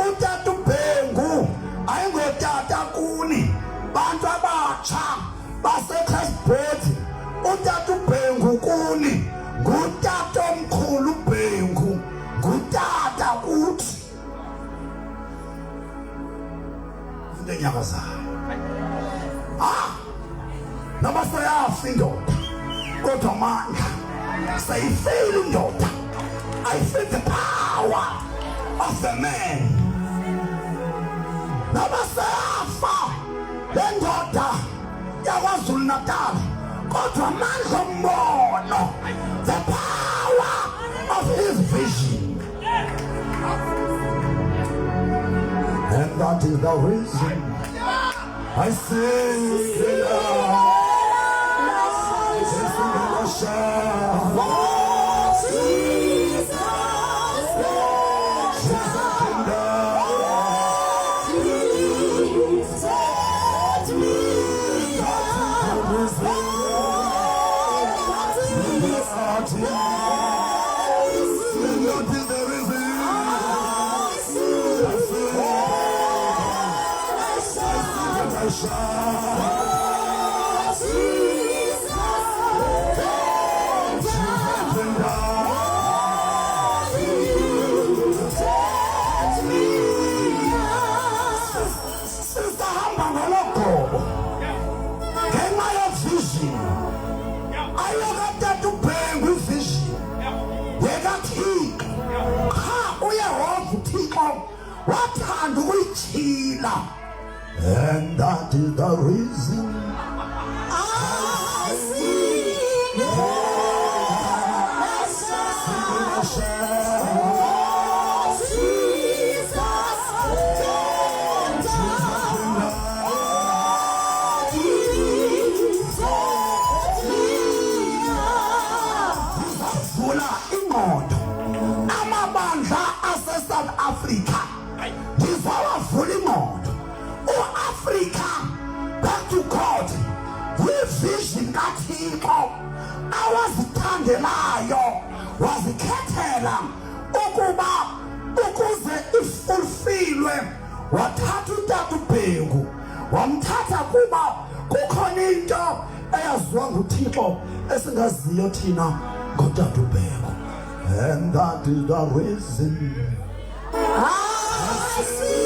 Utata uBhengu ayingotata kuni bantu abatsha baseCrestbed. Utata uBhengu kuni ngutata omkhulu uBhengu, ngutata kuthi into enyakazayo. Noma seyafa indoda kodwa amandla sayifile indoda. I feel the power of the man. Noma seyafa le ndoda yakwaZulu Natal kodwa amandla ombono, the power of his vision. And that is the reason I sing it out. And that is the reason I sing South Africa. Africa back to God. Vision kaThixo awazithandelayo wazikhethela ukuba ukuze ifulfilwe, wathatha uTata uBhengu wamthatha kuba kukhona into eyaziwa nguThixo esingaziyo thina ngoTata uBhengu. And that is the reason I sing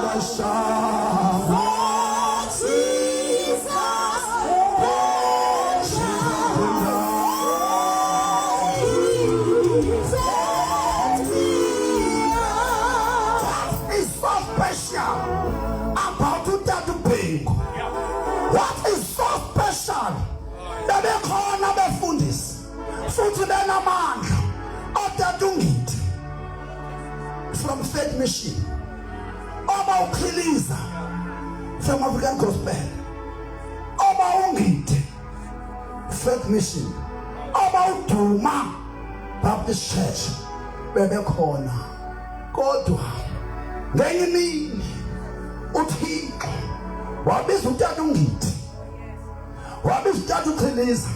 a song for Jesus. What is so special about uTata uBhengu? What is so special? Bebekhona befundisi futhi benamandla oTata uNgidi from Faith Mission, Oba uKhiliza from African Gospel, Oba uNgidi Faith Mission, Oba uDuma Baptist Church bebekhona. Kodwa ngenye imini uThixo wabiza uTata uNgidi, wabiza uTata uKhiliza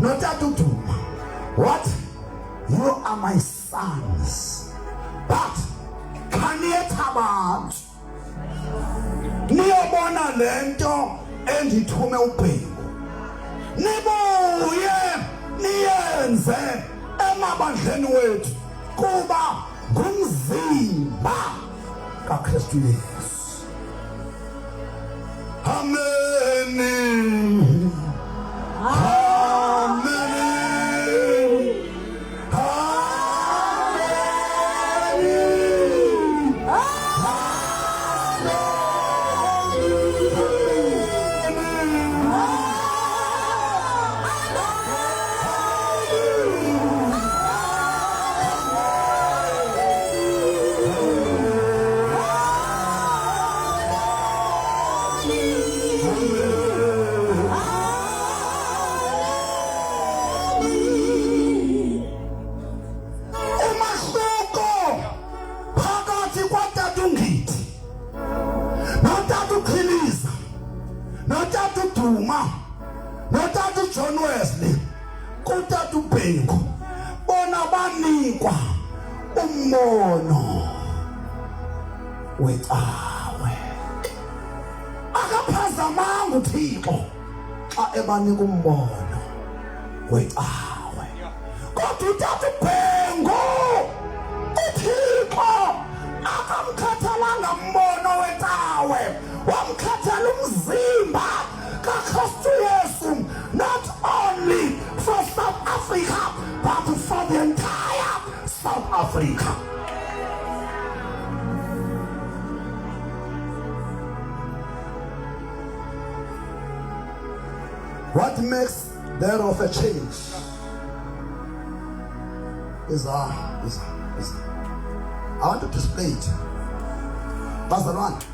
noTata uDuma. What? You are my sons. but khaniyetha abantu niyobona lento endithume uBhengu, nibuye niyenze emabandleni wethu kuba ngumzimba kaKristu Yesu. Amen. Notatu John Wesley kutatu Bhengu bona banikwa ummono wecawe, akaphazamanga uThixo xa ebanika ummono wecawe. Kodwa utata uBhengu uThixo akamkhathalanga ummono wecawe, wamkhathala umzimba kaKristu Yesu, not only for South Africa but for the entire South Africa. What makes thereof a change is I want to display it. Bazalwane,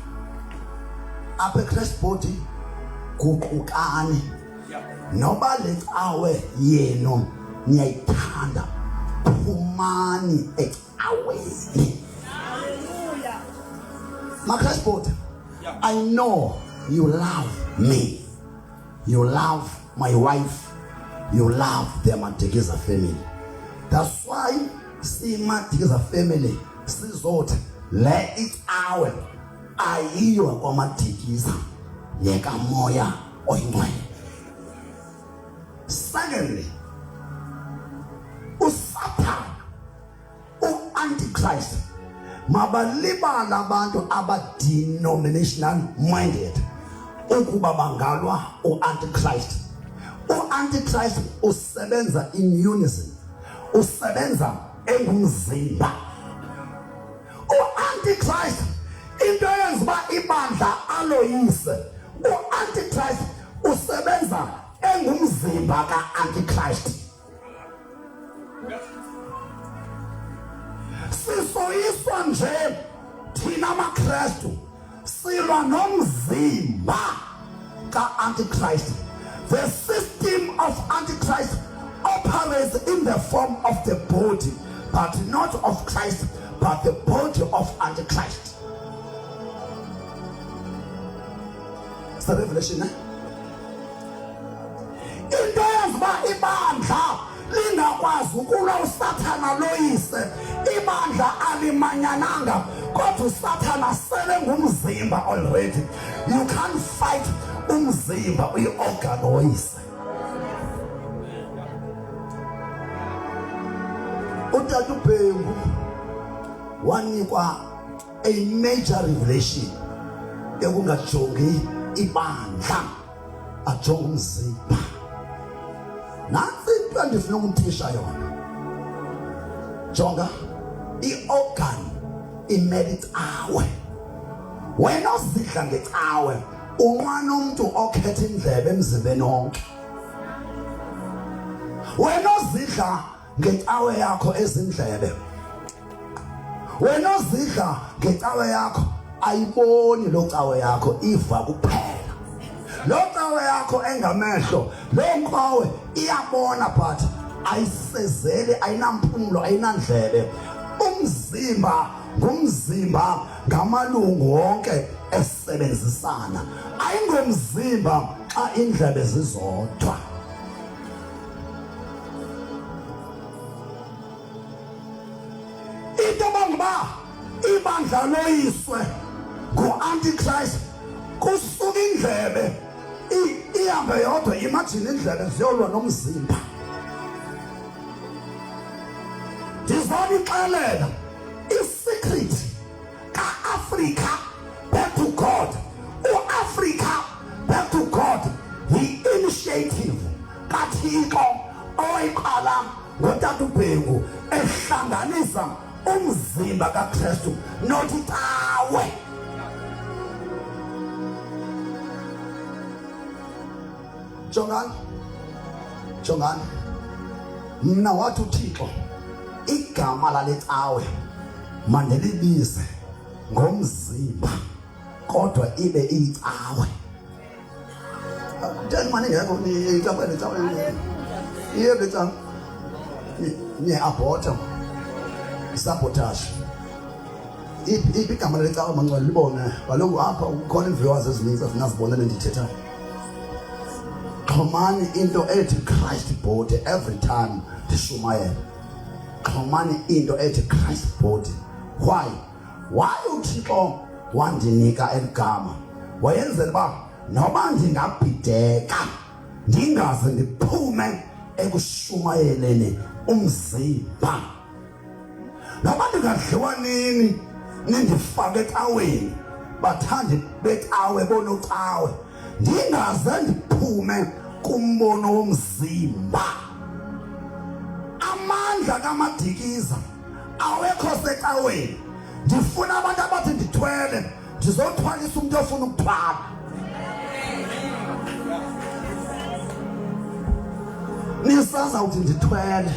apha Christ body guqukani noba lecawe yenu niyayithanda, phumani ecaweni. My Christ body, I know you love me, you love my wife, you love the Madikiza family. That's why see Madikiza family sizothi le icawe ayiyo kwaMadikiza yeka moya oyingcwele. Secondly, uSatan, u-Antichrist, mabalibala abantu aba-denominational minded ukuba bangalwa u-Antichrist. U-Antichrist usebenza in unison, usebenza engumzimba. U-Antichrist into yenza uba ibandla aloyise. U-Antichrist usebenza engumzimba ka-Antichrist. Sisoyiswa nje thina amaKristu silwa nomzimba ka-Antichrist. The system of Antichrist operates in the form of the body, but not of Christ, but the body of Antichrist. It's the revelation, eh? Into yenza ibandla lingakwazi ukulwa uSathana loyise, ibandla alimanyananga, kodwa uSathana sele ngumzimba already. You can't fight umzimba uyi-organ oyise. Utata uBhengu wanikwa a major revelation ekungajongi ibandla, ajonga umzimba. Nansi into endifuna ukumthisha yona. Jonga i-organ imele icawe. Wena uzidla ngecawe unqwana umuntu okhetha indlebe emzimbeni wonke. Wena uzidla ngecawe yakho ezindlebe, wena uzidla ngecawe yakho ayiboni lo cawe yakho, iva kuphela. Lo cawe yakho engamehlo, lo cawe iyabona but ayisezeli, ayinampumulo, ayinandlebe. Umzimba ngumzimba ngamalungu wonke esebenzisana, ayingomzimba xa indlebe zizodwa. into bangiba ibandla loyiswe ngu-antichrist kusuka indlebe ihambe yodwa. Imagine indlebe ziyolwa nomzimba. Ndizonixelela i-secret ka-Africa back to God. U-Africa back to God yi-initiative kaThixo owayiqala ngoTata uBhengu ehlanganisa umzimba kaKristu nothi tawe. Jongani mna wathi uThixo igama lale tawe mandelibize ngomzimba kodwa ibe iyicawe. Then mani ngekho icapha le tawe iye le tawe ni abort sabotage. Igama lale tawe mangcwele libone kaloku apha ukhona iviewers ezininzi azinazibonele ndithethayo. Xhomani into ethi Christ body every time ndishumayela. Xhomani into ethi Christ body. Why uThixo wandinika eligama? Wayenzela uba noba ndingabhideka ndingaze ndiphume ekushumayeleni umzimba. Noba ndingadliwa nini nindifake ecaweni bathandi becawe bonocawe ndingaze ndiphume kumbono womzimba. Amandla kaMadikiza awekho secaweni. Ndifuna abantu abathi ndithwele ndizothwalisa umuntu ofuna ukuthwala. Nisazawuthi ndithwele.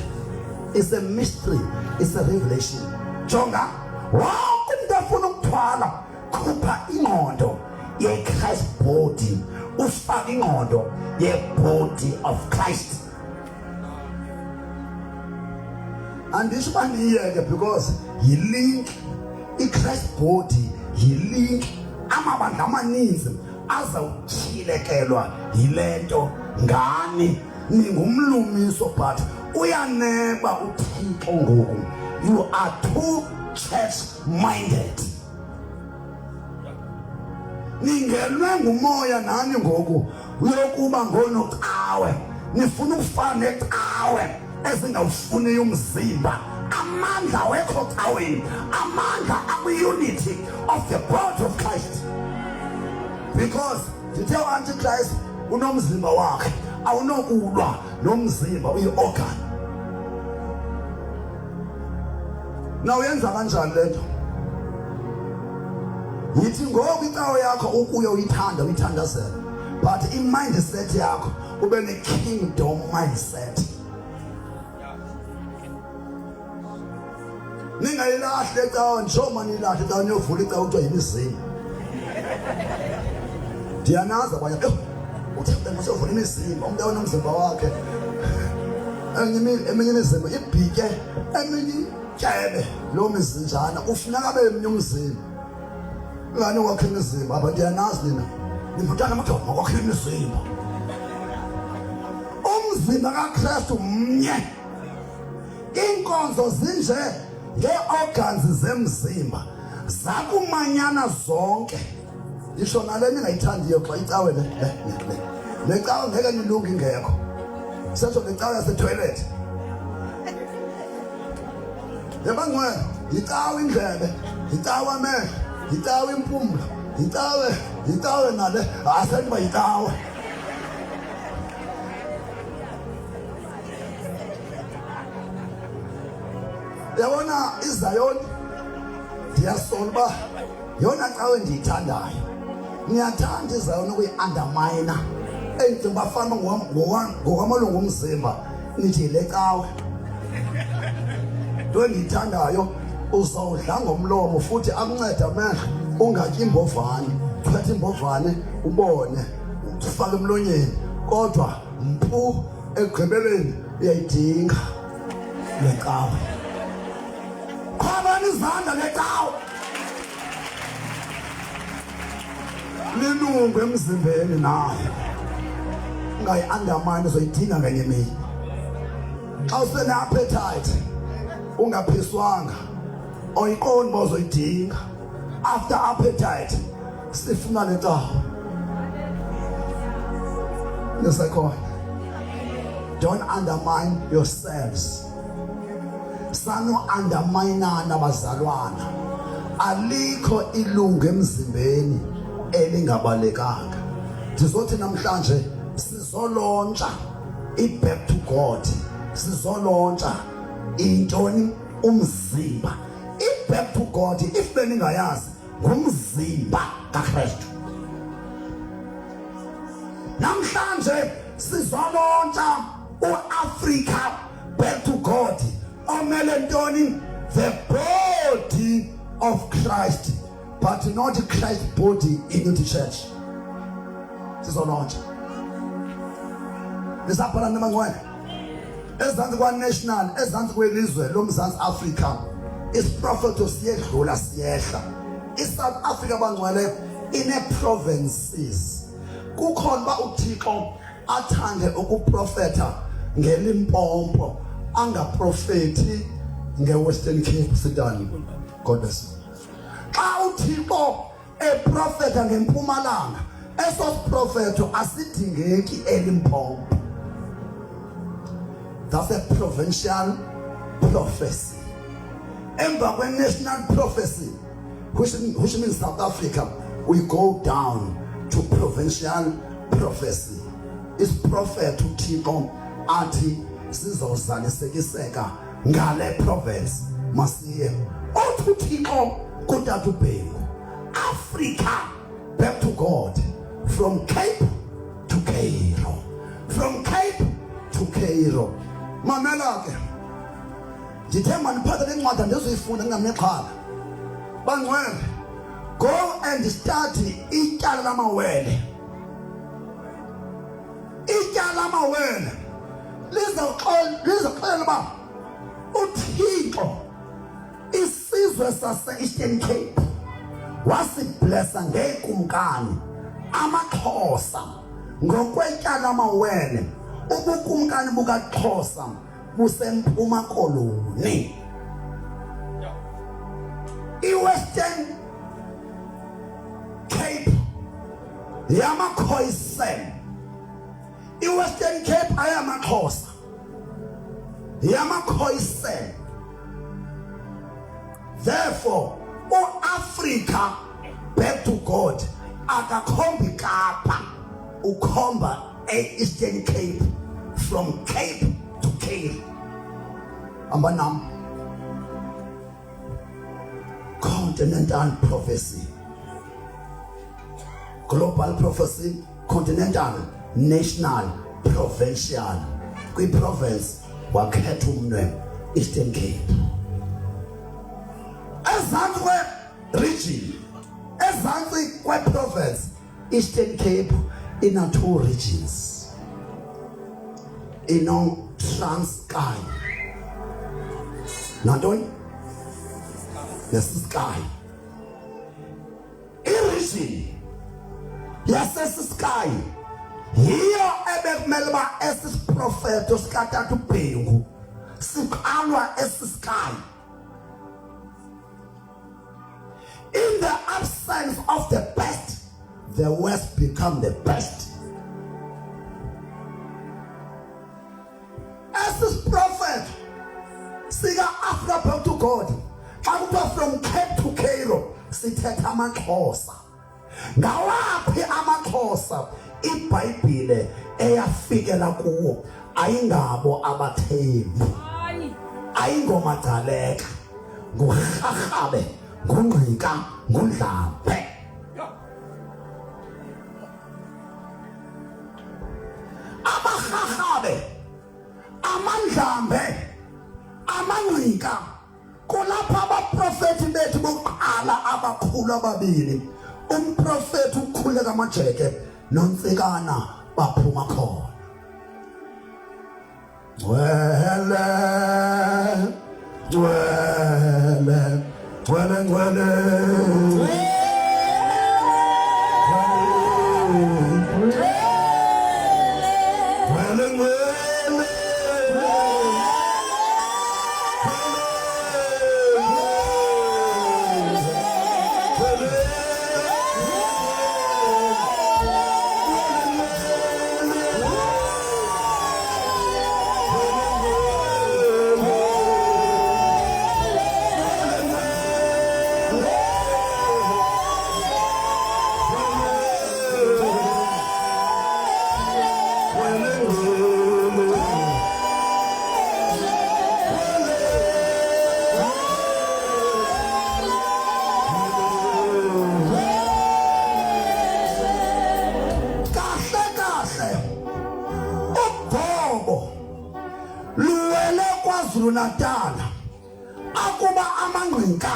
It's a mystery, it's a revelation. Jonga wonke umuntu ofuna ukuthwala khupha ingqondo ye-Christ body ufake ingqondo ye-body of Christ. Andisho uba niyeke because yi-link. I-Christ body yi-link. Amabandla amaninzi azawutyhilekelwa yile nto ngani ningumlumiso but uyaneba uThixo ngoku. You are too church-minded. Ningelwe ngumoya nani ngoku uyokuba ngonocawe. Nifuna ukufana necawe ezingawufuniyo umzimba. Amandla wekho caweni. Amandla akwi-unity of the body of Christ. Because ndithe u-Antichrist unomzimba wakhe awunokulwa nomzimba uyi-organ. Na uyenza kanjani le nto? Yithi ngoku icawe yakho ukuyo uyithandazela but i-mindset yakho ube ne-kingdom mindset. Ningayilahli ecawe njengoba niyilahla ecawe niyovula icawe kuthiwa yimizimba. Ndiyanaza abanye uThixo masovula imizimba umuntu onomzimba wakhe. Eminye imizimba ibhike eminye tyebe loo mizinjana ufuneka abe eminye umzimba. Ngani wakhe imizimba aba ndiyanazi nina nimvutana amadoda makwakhe imizimba. Umzimba kaKristu mnye. Inkonzo zinje ngee-organs zemzimba zakumanyana zonke. Isho nale ningayithandiyo xa icawe le cawe ngeke nilunge ingekho. Sesho le cawe yasetoilet. Yabangcwele icawe indlebe, icawe amehlo, icawe impumlo, icawe nale asendiba icawe. Yabona iZayoni ndiyasola uba yona cawe ndiyithandayo. Niyathanda iZayoni ukuyi-undermine endicinga uba fana ngokwamalungu omzimba nithi le cawe nto endiyithandayo uzawudla ngomlomo futhi akuncede amehlo ungatyi imbovane. Uthatha imbovane ubone ufake emlonyeni kodwa mpu ekugqibeleni uyayidinga le cawe. Qhabani izandla le cawe. Lilungu emzimbeni nayo ungayi-undermine uzoyidinga ngenye imini. Xa usene-appetite ungaphiswanga oyiqondi bozoyidinga after appetite sifuna leta lesekhona. Don't undermine yourselves. Sano undermineana bazalwana. Alikho ilungu emzimbeni elingabalekanga. Sizothi namhlanje sizolontsha back to God. Sizolontsha intoni umzimba. Back to God if beningayazi ngumzimba kaKristu. Namhlanje sizolontsha uAfrica back to God. Omele ntoni the body of Christ, but not Christ's body in the church. Sizolontsha. Lisaphala namangwane. Ezansi kwa national, ezansi kwelizwe loMzansi Africa. Is prophet osiyedlula siyehla. South Africa bangcwele ine provinces. Kukhona ba uThixo athande ukuprofeta ngeLimpopo angaprofeti ngeWestern Cape Sidani. God bless you. Xa uThixo eprofeta ngeMpumalanga esos profeto asidingeki eLimpopo. That's a provincial prophecy. Emva kwe national prophecy, which means South Africa, we go down to provincial prophecy. Is prophet uThixo athi sizozalisekiseka ngale province masiye. uThixo kuthatha ubhengu. Africa back to God, from Cape to Cairo, from Cape to Cairo. Mamela ke ngithemba niphatha lencwadi ndizoyifunda ngingamneqhala. Bangcwele, go and study ityala lamawele. Ityala lamawele lizoxolela uba uThixo isizwe sase-Eastern Cape wasiblessa ngekumkani amaXhosa ngokwetyala lamawele. Ubukumkani bukaXhosa busempuma koloni. I-Western Cape yamaKhoisan, i-Western Cape ayamaXhosa, yamaKhoisan. Therefore uAfrica back to God akakhombi Kapa, ukhomba e-Eastern Cape, from Cape to Cape. Ambanam continental prophecy, global prophecy, continental, national, provincial. Kwi province wakhetha umnwe Eastern Cape. Ezantsi kwe region, ezantsi kwe province Eastern Cape ina two regions. Ino Transkei. Nantoni? Sky. I-region yaseSky yiyo ebekumele uba esisiprofeto sikatata ubhengu siqalwa eSky. In the absence of the best, the worst become the best. As this prophet, sika Africa back to God. From Cape to Cairo, sithetha amaXhosa. Ngawaphi amaXhosa iBhayibhile eyafikela kuwo ayingabo abathembu, ayingomagcaleka, nguRharhabe, nguNgqika, nguNdlambe. AmaRharhabe, amaNdlambe, amaNgqika kulapha abaprofeti bethu bokuqala abakhulu ababili, umprofeti uKhuleka Majeke noNtsikana baphuma khona. KwaZulu Natal akuba amangqika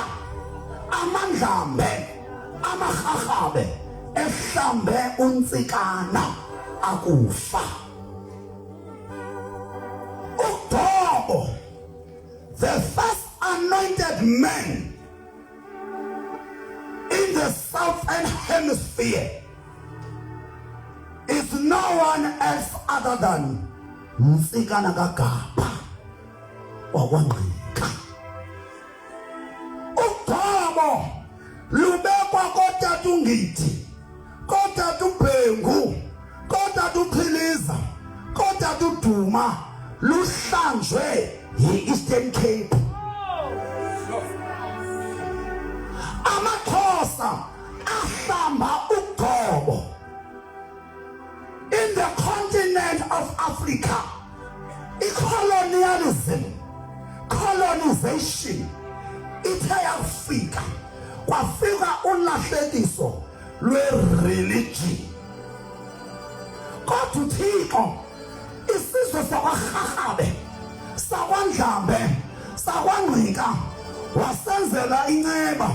amandlambe amahahabe ehlambe untsikana akufa. UGqobo, the first anointed man in the southern hemisphere, is no one else other than Mtsikana kaGaba wakwaNgqika. UGqobo lubekwa koTata uNgithi, koTata uBhengu, koTata uPhiliza, koTata uDuma, luhlanjwe yi-Eastern Cape. AmaXhosa ahlamba uGqobo in the continent of Africa. Colonization ithe yafika, kwafika ulahlekiso lwe-religion. Kodwa uThixo isizwe sakwaHahabe, sakwaNdlambe, sakwaNgqika wasenzela inceba,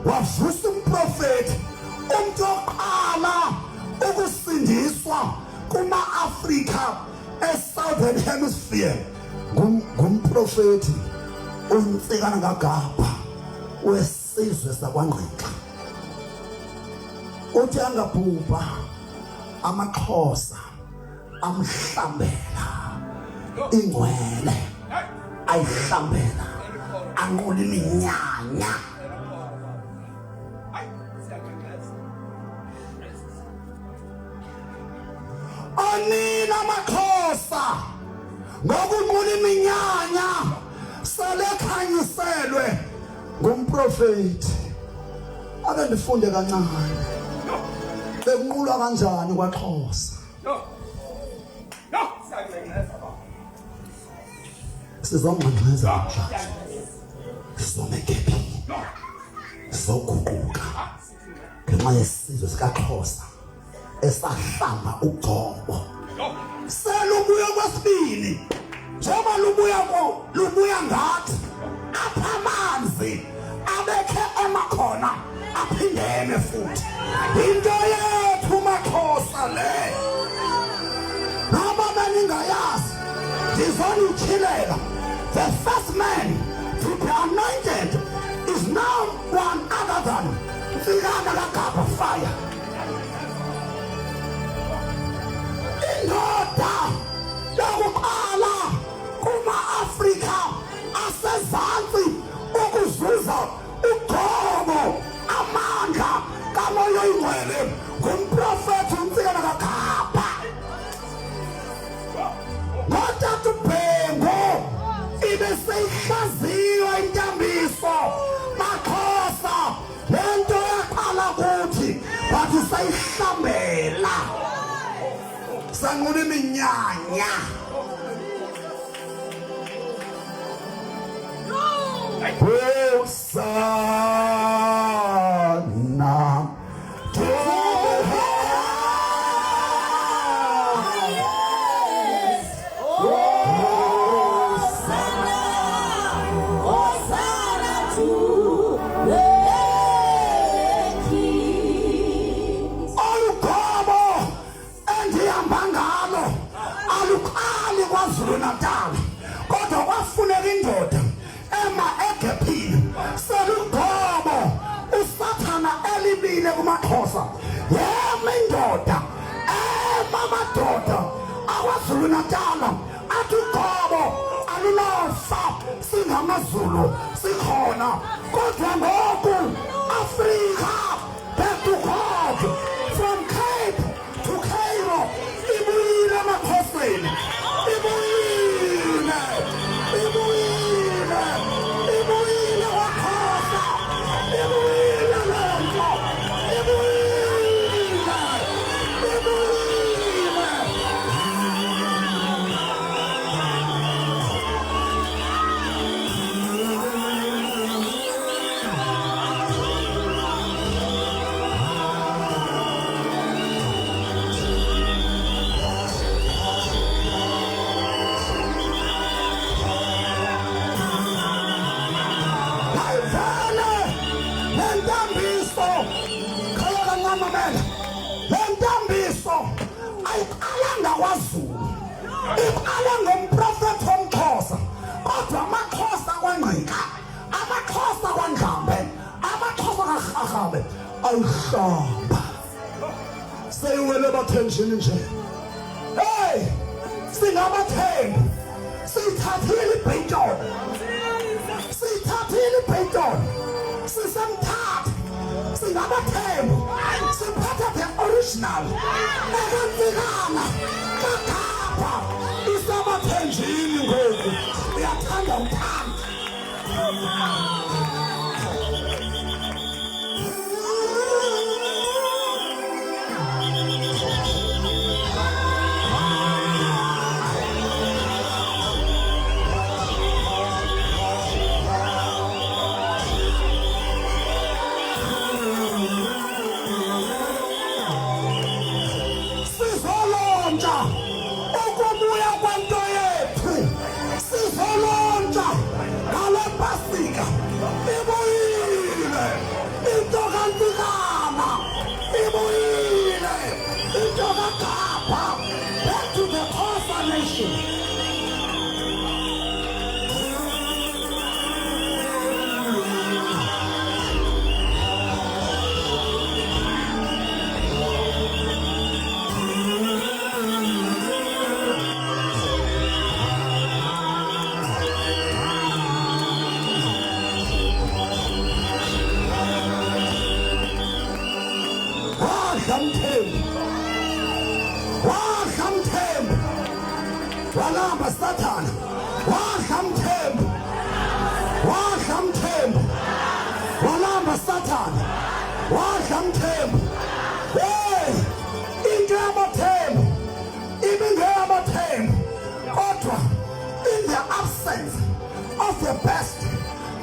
wavusa umprofeti, umuntu oqala ukusindiswa kuma-Afrika e-Southern Hemisphere ngumprofeti uNtsikana kaGaba wesizwe sakwaNgqika. Uthi angabhubha amaXhosa amhlambela ingcwele, ayihlambela anqula iminyanya. Anina amaXhosa ngokunqula iminyanya selekhanyiselwe ngumprofeti. Ake ndifunde kancane bekunqulwa kanjani kwaXhosa. Sizomangceza namhlanje, sizomekephi, sizoguquka ngenxa yesizwe sikaXhosa esahlamba uGqobo. Selubuya kwesibili, njengoba lubuya ngathi apha amanzi abekhe emakhona aphindene futhi. Into yethu maXhosa le, noma beningayazi ndizonityhilela. The first man to be anointed is now one other than Mtsikana kaGaba fire. Indoda yokuqala kuma-Afrika asezantsi ukuzuza uGqobo amandla kaMoya Oyingcwele ngumprofeti uNtsikana kaGaba. NgoTata uBhengu ibe seyihlaziwa intambiso. maXhosa lento yaqala kuthi bathi sayihlambela, sanqula iminyanya. Hosanna to KwaZulu Natal, kodwa kwafuneka indoda egephini. SeluGqobo usathana elibile kumaXhosa, yema indoda amadoda akwaZulu Natal athi uGqobo alulofa, singamaZulu sikhona. Kodwa ngoku Africa back to God, from Cape to Cairo, ibuyile emaXhoseni. lentambiso ayiqalanga kwaZulu, iqale ngomprofeti womXhosa, kodwa amaXhosa kwaNgqika, amaXhosa kwaNdlambe, amaXhosa kaRharhabe ayihlamba. Seyiwele bathenjini nje. Hey, singabathembu, sithathile iBayton, sithathile iBayton, sisemthatha, singabathembu, siphatha the original, ekantikana, kaKhapha, isabathenjini ngoku, uyathanda uthanda. Ukubuya kwento yethu sizolontsha ngale Pasika ibuyile into kaNtikana, ibuyile into kaKhapha, back to the Xhosa nation. Wahamthembu walamba Sathana, wahamthembu walamba Sathana, wahamthembu. Hey, into yabathembu ibingeyabathembu, kodwa in the absence of the best,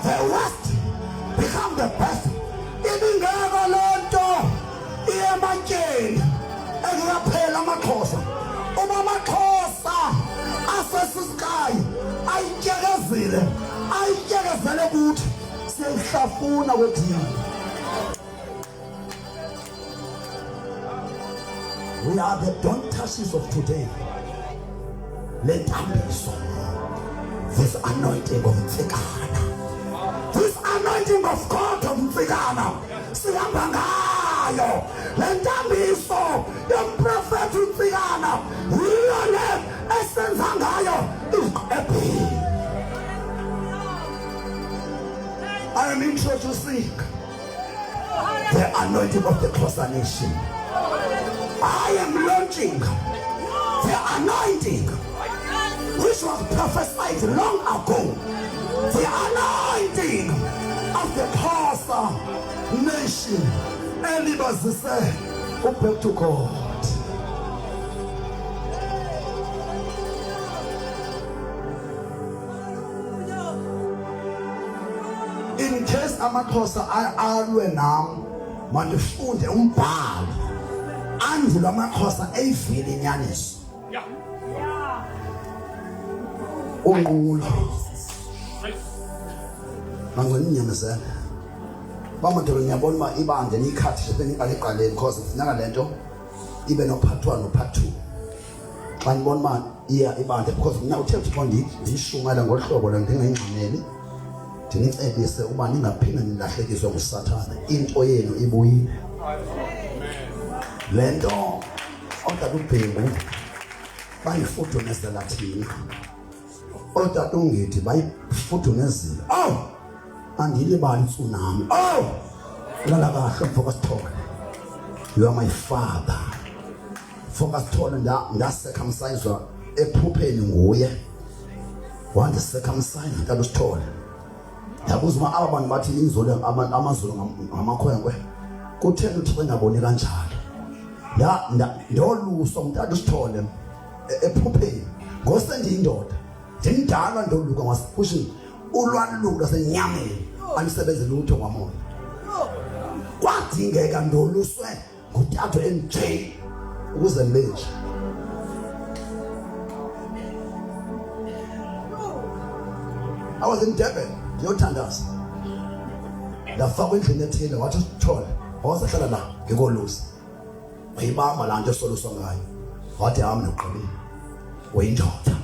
the worst become the best. Ibingeka lento iyematyeni ekuyaphela amaXhosa. Uma amaXhosa asesisikayi ayityekezele kuthi siyayihlafuna kwethina. We are the don't touches of today. Lentambiso, this anointing of Tsikana, this anointing of God of Tsikana, sihamba ngayo. Lentambiso yomprofeti uTsikana, yiyo le esenza ngayo iqephi. I am introducing the anointing of the Xhosa nation. I am launching the anointing which was prophesied long ago. The anointing of the Xhosa nation. Elibazise, go back to God. In case amaXhosa alwe nam, mandifunde umbhalo andilo amaXhosa eyivile inyaniso. Unqulo mangokunyamezela bamadolo ngiyabona uma ibande nikhathi sebeningaliqaleni because kufuneka lento ibe no part 1 no part 2. Xa ngibona uma iya ibande because mina uthethe ukuthi ndishungela ngohlobo la ndingayingqineli, ndinicebise uba ningaphinde nilahlekiswe nguSathane. Into yenu ibuyile. Lento otata uBhengu bayifudumezela thina, otata ungithi bayifudumezile. Andilibali tsunami. Lala kahle focus talk. You are my father. Focus talk nda circumcise ephupheni nguye. Wanda circumcise ntaba usithole. Yakuzuma abantu bathi inzolo amazulu ngamakhwenkwe. Kuthena uthi ngaboni kanjalo. Ndoluso umntana usithole ephupheni. Ngosendindoda. Ndindala ndoluka ngasipushini. Ulwaluko lasenyameni alisebenze lutho kwamoya. Kwadingeka ndoluswe nguthathu NJ ukuze ngibenje. I was in Durban, ngiyothandaza. Ndafakwa endlini ethile wathi usithole, wazahlala la ngikolusa. uyibamba laa nto esoluswa ngayo wathi hamba noqabile uyindoda.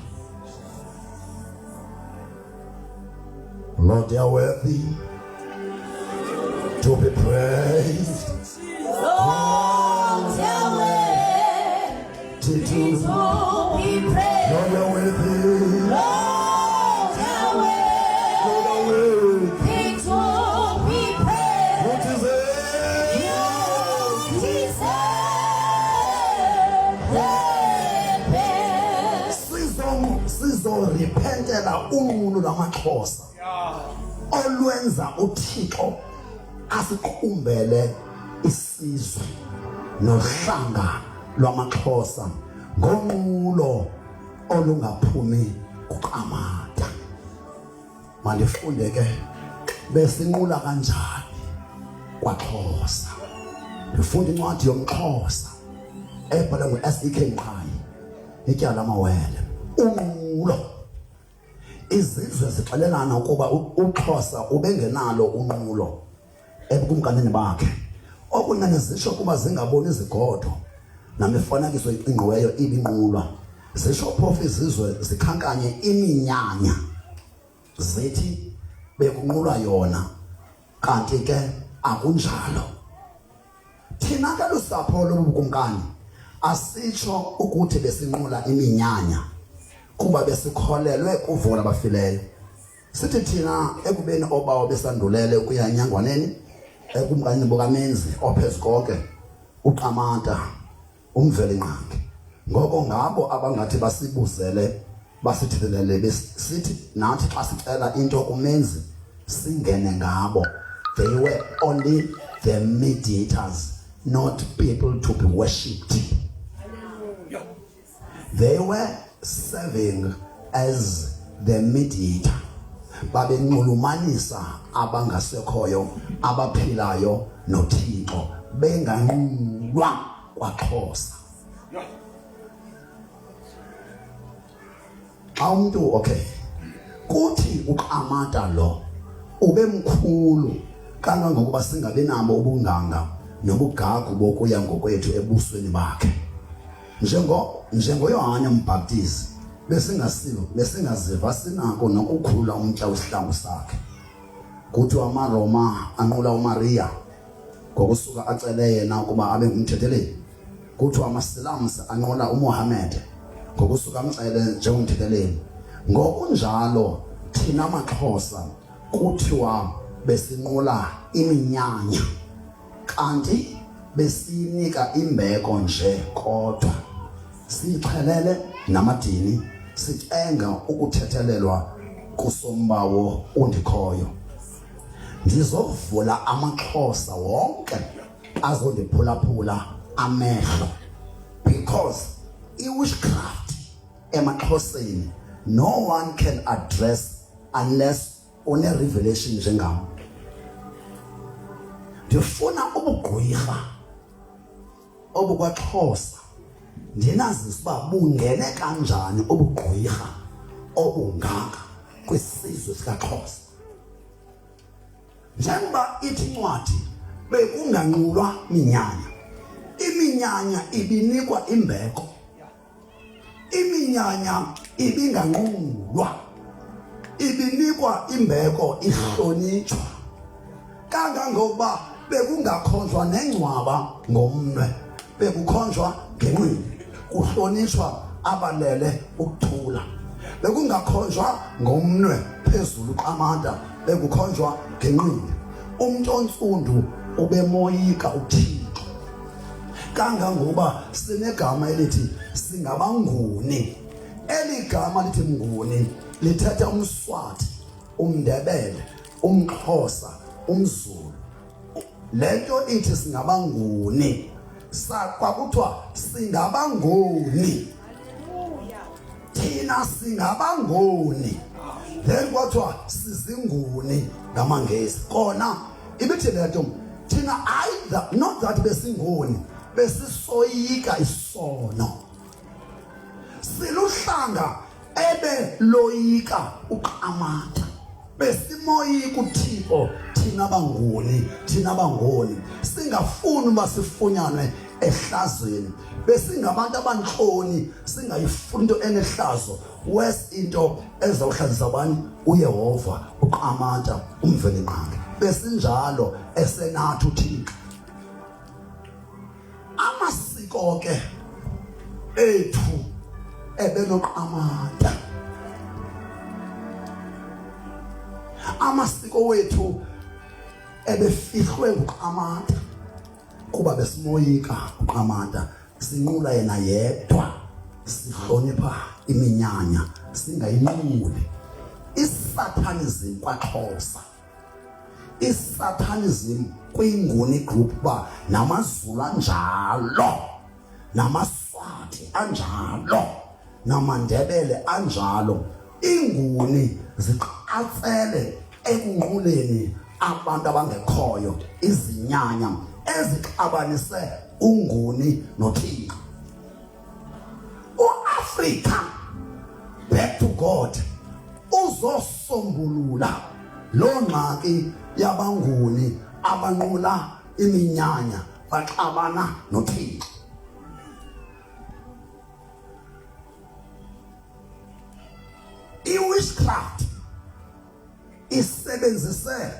Lord, you are worthy to be praised. Lord, Yahweh, To be praised. Lord, you are worthy. Lord, Yahweh, Lord, you are worthy. be praised. What is it? You deserve Sizorepentela unqulo lwamaXhosa olwenza uThixo asiqumbele isizwe nohlanga lwamaXhosa ngonqulo olungaphumi kuqamata. Mandifunde ke besinqula kanjani kwaXhosa. Ndifunda incwadi yomXhosa ebhalwe ngu-S.E.K. Mqhayi ityala amawele. Unqulo izizwe zixelelana ukuba uXhosa ubengenalo unqulo ebukumkanini bakhe. Okunene zisho kuba zingaboni izigodo namifanekiso ingqiweyo ibinqulwa. Zisho phofu izizwe zikhankanye iminyanya zithi bekunqulwa yona, kanti ke akunjalo. Thina ke lusapho lobukumkani asitsho ukuthi besinqula iminyanya kuba besikholelwe kuvula abafileyo. Sithi thina ekubeni obawo besandulele ukuya enyangwaneni ekumkanini bokamenzi ophezukonke uqamata umvelinqangi. Ngoko ngabo abangathi basibuzele basithilele besithi nathi xa sicela into kumenzi singene ngabo. They were only the mediators, not people to be worshipped. They were serving as the mediator. Babenxulumanisa abangasekhoyo abaphilayo noThixo benganqulwa kwaXhosa. Umuntu okay kuthi uqamata lo ubemkhulu kangangokuba singabe nabo ubunganga nobugagu bokuya ngokwethu ebusweni bakhe. NjengoYohane uMbhaptizi besingaziva sinako nokukhula umtya wesihlangu sakhe. Kuthi amaRoma anqula uMaria ngokusuka acele yena ukuba abe ngumthetheleli. Kuthi amaSilamsi anqula uMohammed ngokusuka amcele njengomthetheleli. Ngokunjalo thina amaXhosa kuthiwa besinqula iminyanya, kanti besinika imbeko nje kodwa. Sixhelele namadini sicenga ukuthethelelwa kusombawo undikhoyo. Ndizovula amaXhosa wonke azondiphulaphula amehlo, because i-witchcraft emaXhoseni no one can address unless une revelation njengam. Ndifuna ubugqwirha obukwaXhosa ndinazisa uba bungene kanjani ubugqwirha obungaka kwisizwe sikaXhosa. Njengoba ithi incwadi bekunganqulwa minyanya, iminyanya ibinikwa imbeko, iminyanya ibinganqulwa, ibinikwa imbeko ihlonitshwa. Kangangokuba bekungakhonjwa nengcwaba ngomnwe, bekukhonjwa ngenqindi, kuhlonitshwa abalele ukuthula. Bekungakhonjwa ngomnwe phezulu uqamata, bekukhonjwa ngenqindi. Umuntu ontsundu ubemoyika uThixo. Kangangokuba sinegama elithi singabanguni. Eli gama lithi mnguni lithetha umSwati, umNdebele, umXhosa, umZulu. Lento ithi singabanguni kwakuthiwa singabanguni. Thina singabanguni, then kwathiwa sizinguni ngamaNgesi. Kona ibithi lento thina either not that besinguni, besisoyika isono. Siluhlanga ebe loyika uqamata, besimoyika uThixo. Thina banguni, thina bangoni, singafuni uba sifunyanwe ehlazweni besingabantu abanhloni singayifuni into enehlazo wes into ezawuhlazisa abanye uYehova uQamata umveliqanga besinjalo esenathi uThixo amasiko ke ethu ebenoqamata amasiko wethu ebefihlwe uQamata kuba besimoyika uQamata sinqula yena yedwa sihlonipha iminyanya singayinquli isatanism kwaXhosa isatanism kwinguni group ba namazulu anjalo namaswati anjalo namandebele anjalo inguni ziqatsele ekunquleni abantu abangekhoyo izinyanya ezixabanise unguni noThixo uAfrika back to God uzosombulula lo ngxaki yabanguni abanqula iminyanya baxabana noThixo iwitchcraft isebenzise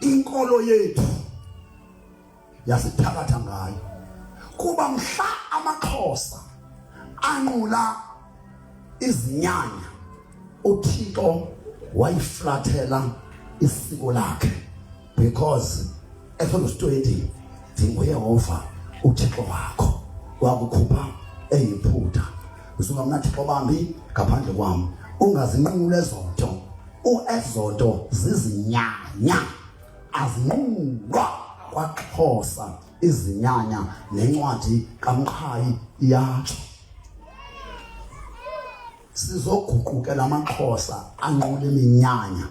inkolo yethu yasithakatha ngayo kuba mhla amaXhosa anqula izinyanya uThixo wayiflathela isiko lakhe because Exodus 20 nguYehova uThixo wakho wakukhupha eyiphutha usungamna Thixo bambi ngaphandle kwami ungazinqule zonto uExodo zizinyanya azinqulwa kwaXhosa izinyanya nencwadi kaMqhayi iyatsho sizoguqukela amaXhosa anqula iminyanya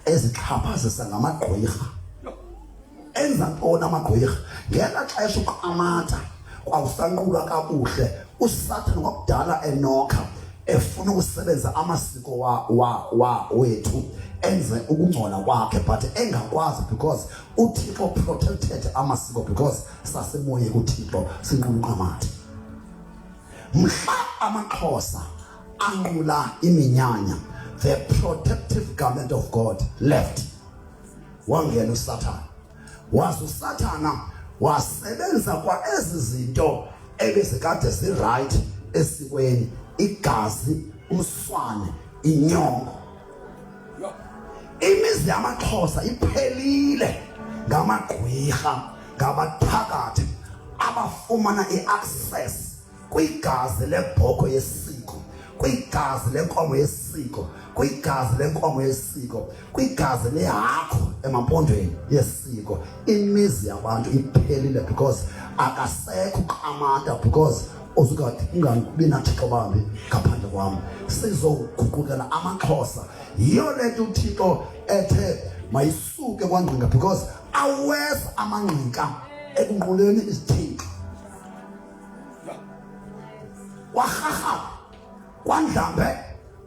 ezixhaphazisa ngamagqwirha enza ntona amagqwirha ngela xesha uQamata kwawusanqulwa kakuhle uSathane kwakudala enokha efuna ukusebenza amasiko wethu enze ukungcola kwakhe but engakwazi because uThixo protected amasiko because sasemoye kuThixo sinqula uQamata mhla amaXhosa anqula iminyanya the protective garment of God left wangena uSathane wazi uSathana wasebenza kwa ezizinto ebezikade zi right esikweni igazi umswane inyongo imizi yamaXhosa iphelile ngamagqwirha ngabathakathi abafumana iaccess kwigazi lebhokwe yesiko kwigazi lenkomo yesiko kwigazi lenkomo yesiko kwigazi lehakho emampondweni yesiko imizi yabantu iphelile because akasekho uQamata because uzukathi ungabi naThixo bambi ngaphandle kwami sizoguqukela amaXhosa yiyo lento uThixo ethe mayisuke kwangqinga because awes amangqika ekunquleni isithixo wahaha kwandlambe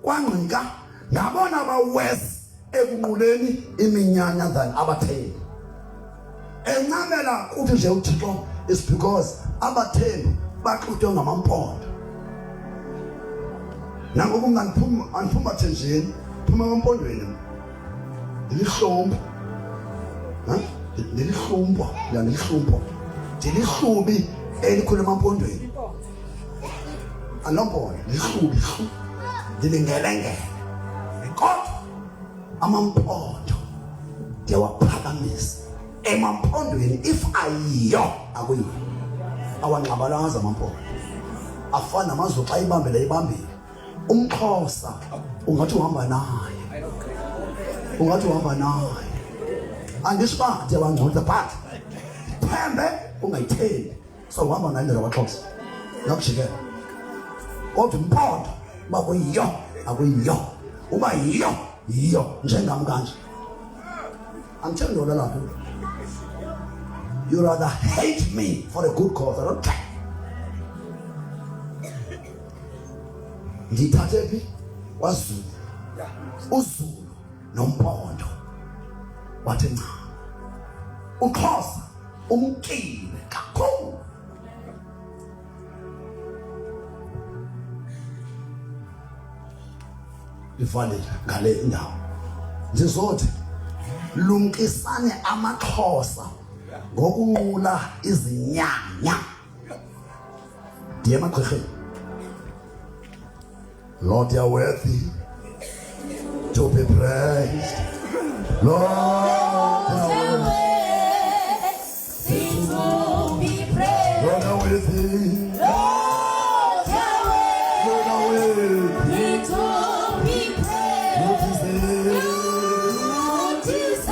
kwangqika ngabona abawes ekunquleni iminyanya than abathembi encamela kuthi nje uThixo is because abathembi baxutywe ngamampondo nangoku andiphuma thenjeni phuma emampondweni ndilihlombo ndilihlumbo ndilihlumbo ndilihlubi elikhule emampondweni anompondo ndilihlubi ndilingelengele kodwa amampondo ndiyawaphakamisa emampondweni if ayiyo akuyiyo awanqabalaza amampondo afana namazwi xa ibambele ibambile umXhosa ungathi uhamba naye andisho uba ndiyawangcolisa but thembe ungayithembi so uhamba ngendlela kwaXhosa nakujikela kodwa umpondo uba kuyiyo akuyiyo uba yiyo njengam kanje angithembi ndona lapho you rather hate me for a good cause I don't care ndithathe phi waZulu uZulu nompondo wathi nca uXhosa umkile kakhulu livalile ngale indawo ndizothi lumkisane amaXhosa ngokunqula izinyanya ndiye emagqirheni. Lord, you are worthy to be praised. Lord, you are worthy to be praised. Lord, you are worthy. Lord, you are worthy to be praised. You deserve the praise.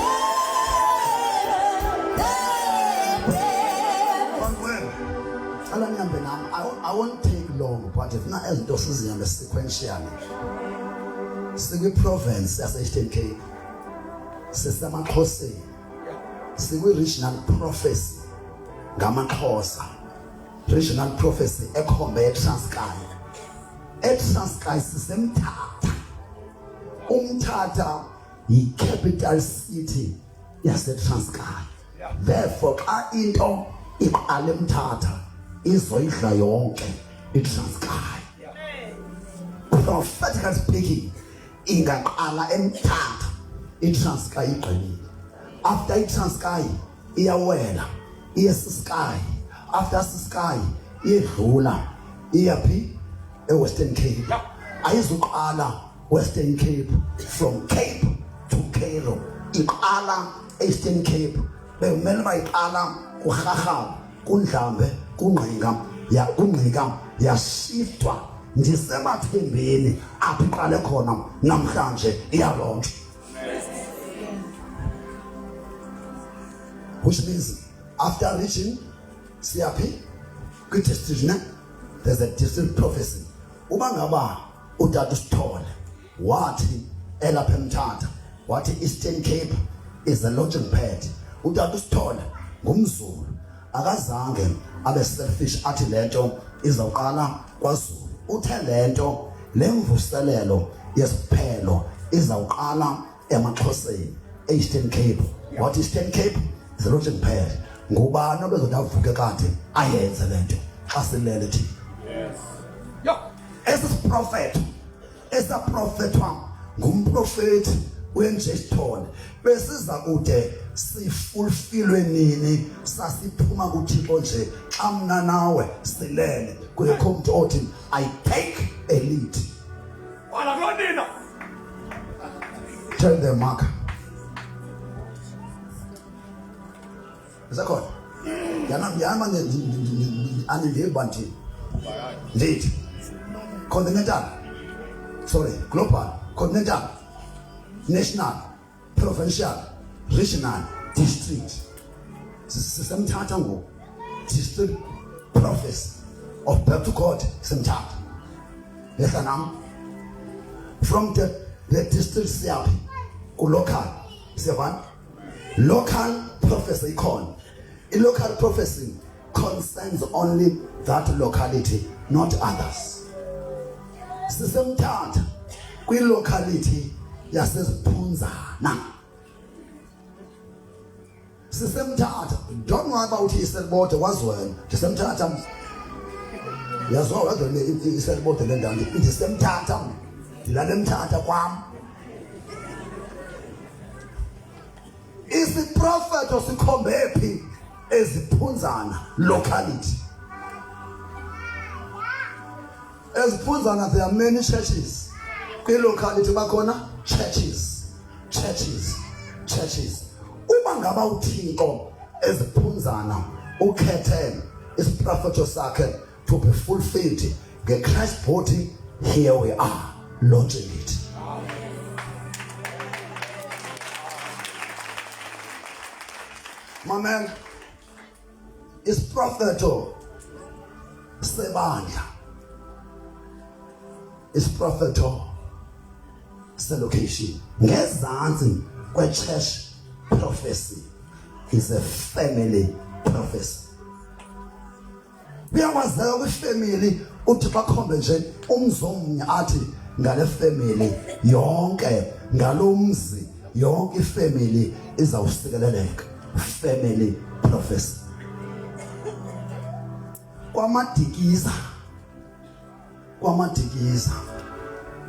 I won't take long, but if not, as does in the sequentially. Sing province as Eastern Cape. Sistema Kose. Sing regional prophecy. Gama Kosa. Regional prophecy. Ekombe Transkei. Transkei system Tata. Tata. The capital city. Yes, the Transkei. Therefore, into Alem Tata. Izoidla yonke iTranskei. Prophetically speaking, ingaqala eMthatha iTranskei igqibile. After iTranskei iyawela iyeSiskei. After Siskei iyedlula iyaphi eWestern Cape. Ayizuqala Western Cape from Cape to Cairo. Iqala Eastern Cape. Bekumele bayiqala kuGagaba kuNdlambe kungqika yashiftwa ndisemathembeni apho iqale khona namhlanje iyalonke. Which means after reaching CRP kwi-district, there's a district prophecy. Uba ngaba utata uSithole wathi elapha eMthatha wathi Eastern Cape is the launching pad. Utata uSithole ngumZulu akazange abe selfish athi lento izawuqala kwaZulu. Uthe lento lemvuselelo yesiphelo izawuqala emaXhoseni eEastern Cape. What Eastern Cape is the launching pad. Ngubani obezodavuke kade ayenze lento xa silele thi. Yes. Yo, esa prophetwa ngumprofeti wenje Sithole besiza kude sifulfilwe nini sasiphuma kuThixo nje xa mna nawe silele kuyekho umuntu othi I take a lead. Wala kulonina. Tell them Mark. Zakon. Yana ani ngebanti. Lead. Continental. Sorry, global, continental, national, provincial, regional, district. Semthatha ngo district prophecy of back to God Semthatha. Listen now. From the district CRP to local, local prophecy con. A local prophecy concerns only that locality, not others. Semthatha kwi locality yaseSiphunzana. Semthatha, don't know about iSelbote was when Semthatha yazwa wazwe iSelbote le ndawo ithi Semthatha dilale Mthatha kwam. Isi prophet osikhombe phi eziphunzana locality. eziphunzana there are many churches. Kwi locality bakhona churches. Uma ngaba uThixo eziphunzana ukhethe isiprofeto sakhe to be fulfilled ngeChrist body, here we are launching it. My man, is propheto sebandla. Is propheto location. Ngezansi kwe-church prophecy is a family prophecy. Uyakwazi kwi-family uthi bakhombe nje umzomnye athi ngale family yonke ngalomzi yonke ifamily izawusikeleleka. Family prophecy. Kwamadikiza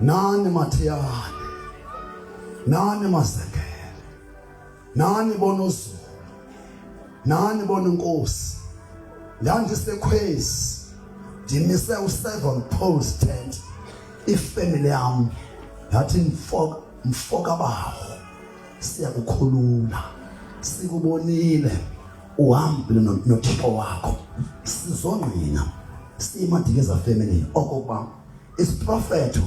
nani Mathiyane, nani Mazekele, nani Bonozulu, nani Bonenkosi. Ndandisekhwezi ndimise u7 post tent. Ifamily yam yathi mfoka bawo siyakukhulula, sikubonile uhambile noThixo wakho, sizongqina siyiMadikiza family. Okokuba isiprofeto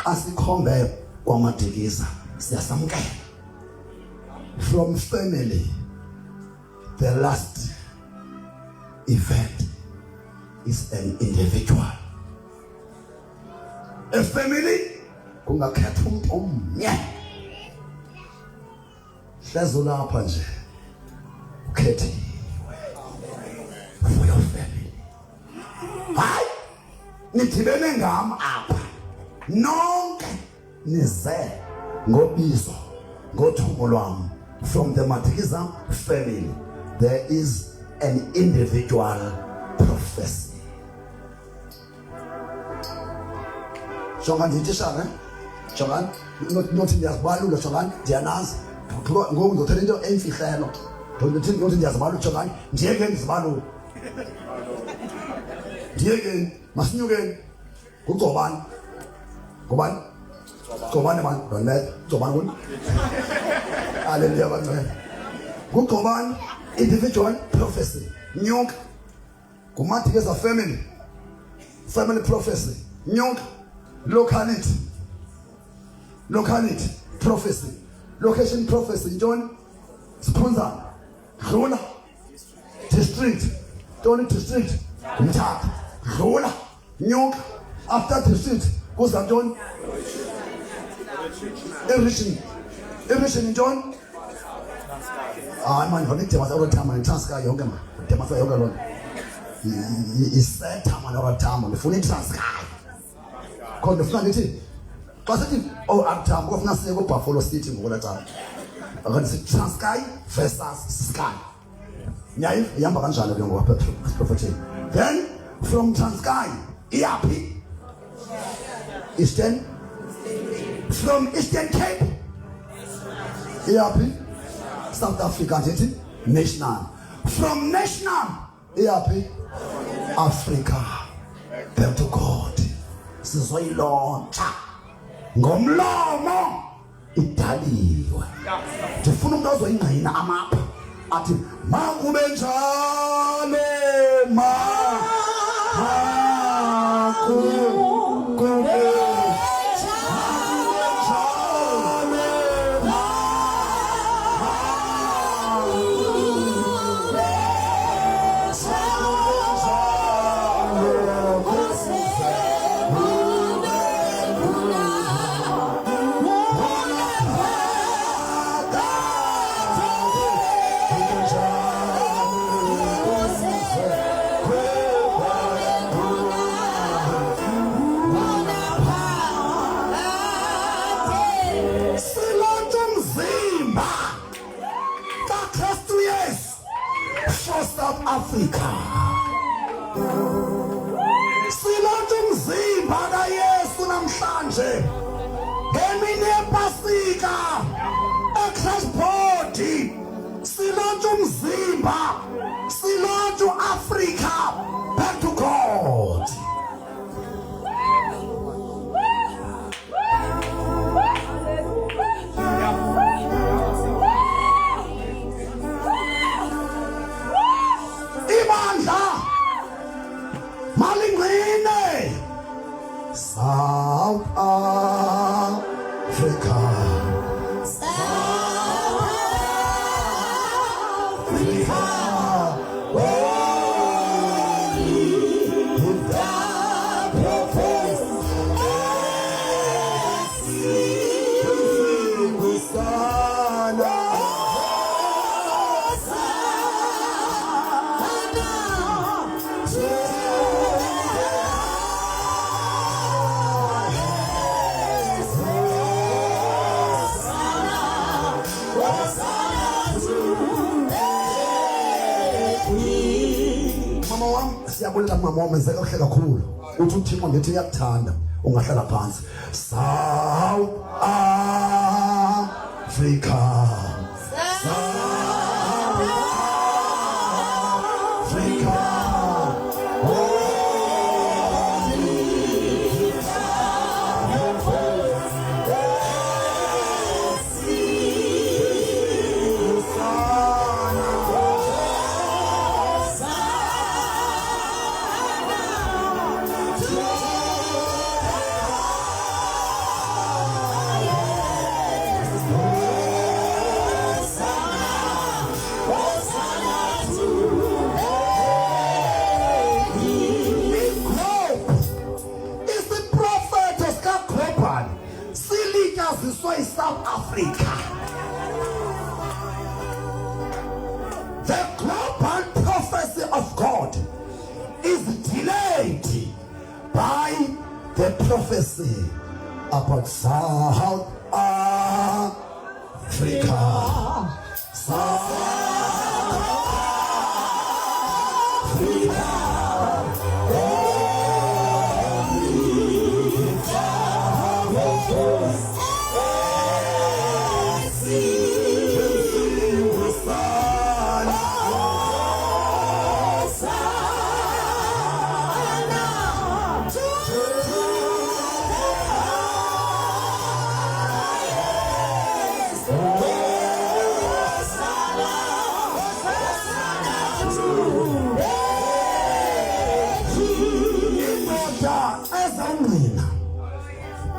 asikhombe kwaMadikiza siyasamkela. From family, the last event is an individual. A family kungakhetha umuntu omnye. Hlezi lapha nje ukhethiwe for your family. Hayi nidibene ngam apha nonke nize ngobizo ngothumo lwam. From the Madikiza family there is an individual prophecy. Jonga ndithi shana, jonga nothi ndiyazibalula, jonga ndiyanazi ngoku ndothetha into emfihlelo, nothi ndiyazibalula, jonga ndiyeke ndizibalule, ndiyekeni masinyukeni. Ngugcobani ngobani gcobani man donlet gcobani kuni haleluya bangcwele. Ngugcobani individual prophecy nyonka nguMadikiza family prophecy nyonka. Locality prophecy, location prophecy ntoni Siphunzana dlula. District ntoni district Mthatha dlula nyonka. After district kuza ntoni region ntoni. Hayi man ngone Demasa uRathama iTranskei yonke man, Demasa yonke lona isetha man uRathama ngifuna iTranskei. Kodwa ufuna ngithi xa sithi uRathama kufuna siye kuBuffalo City ngokulatha akani sithi Transkei versus Sky. Nyayi ihamba kanjalo ke ngoba prophetic. Then from Transkei iyaphi Eastern, from Eastern Cape iyaphi South Africa ngithi national. From national iyaphi Africa. Back to God. Sizoyilontsha ngomlomo idaliwe. Ndifuna umuntu ozoyingqina amapha athi makube njalo Africa. Silonke umzimba kaYesu namhlanje. Ngemini yePasika eCrashport. Silonke umzimba. Silonke Africa. Back to God. South Africa. Siyabulela mama wami, menzeka kahle kakhulu. Uthi uThixo ngithi uyakuthanda. ungahlala phansi. South Africa, South Africa. South Africa. The global prophecy of God is delayed by the prophecy about South Africa. South Africa.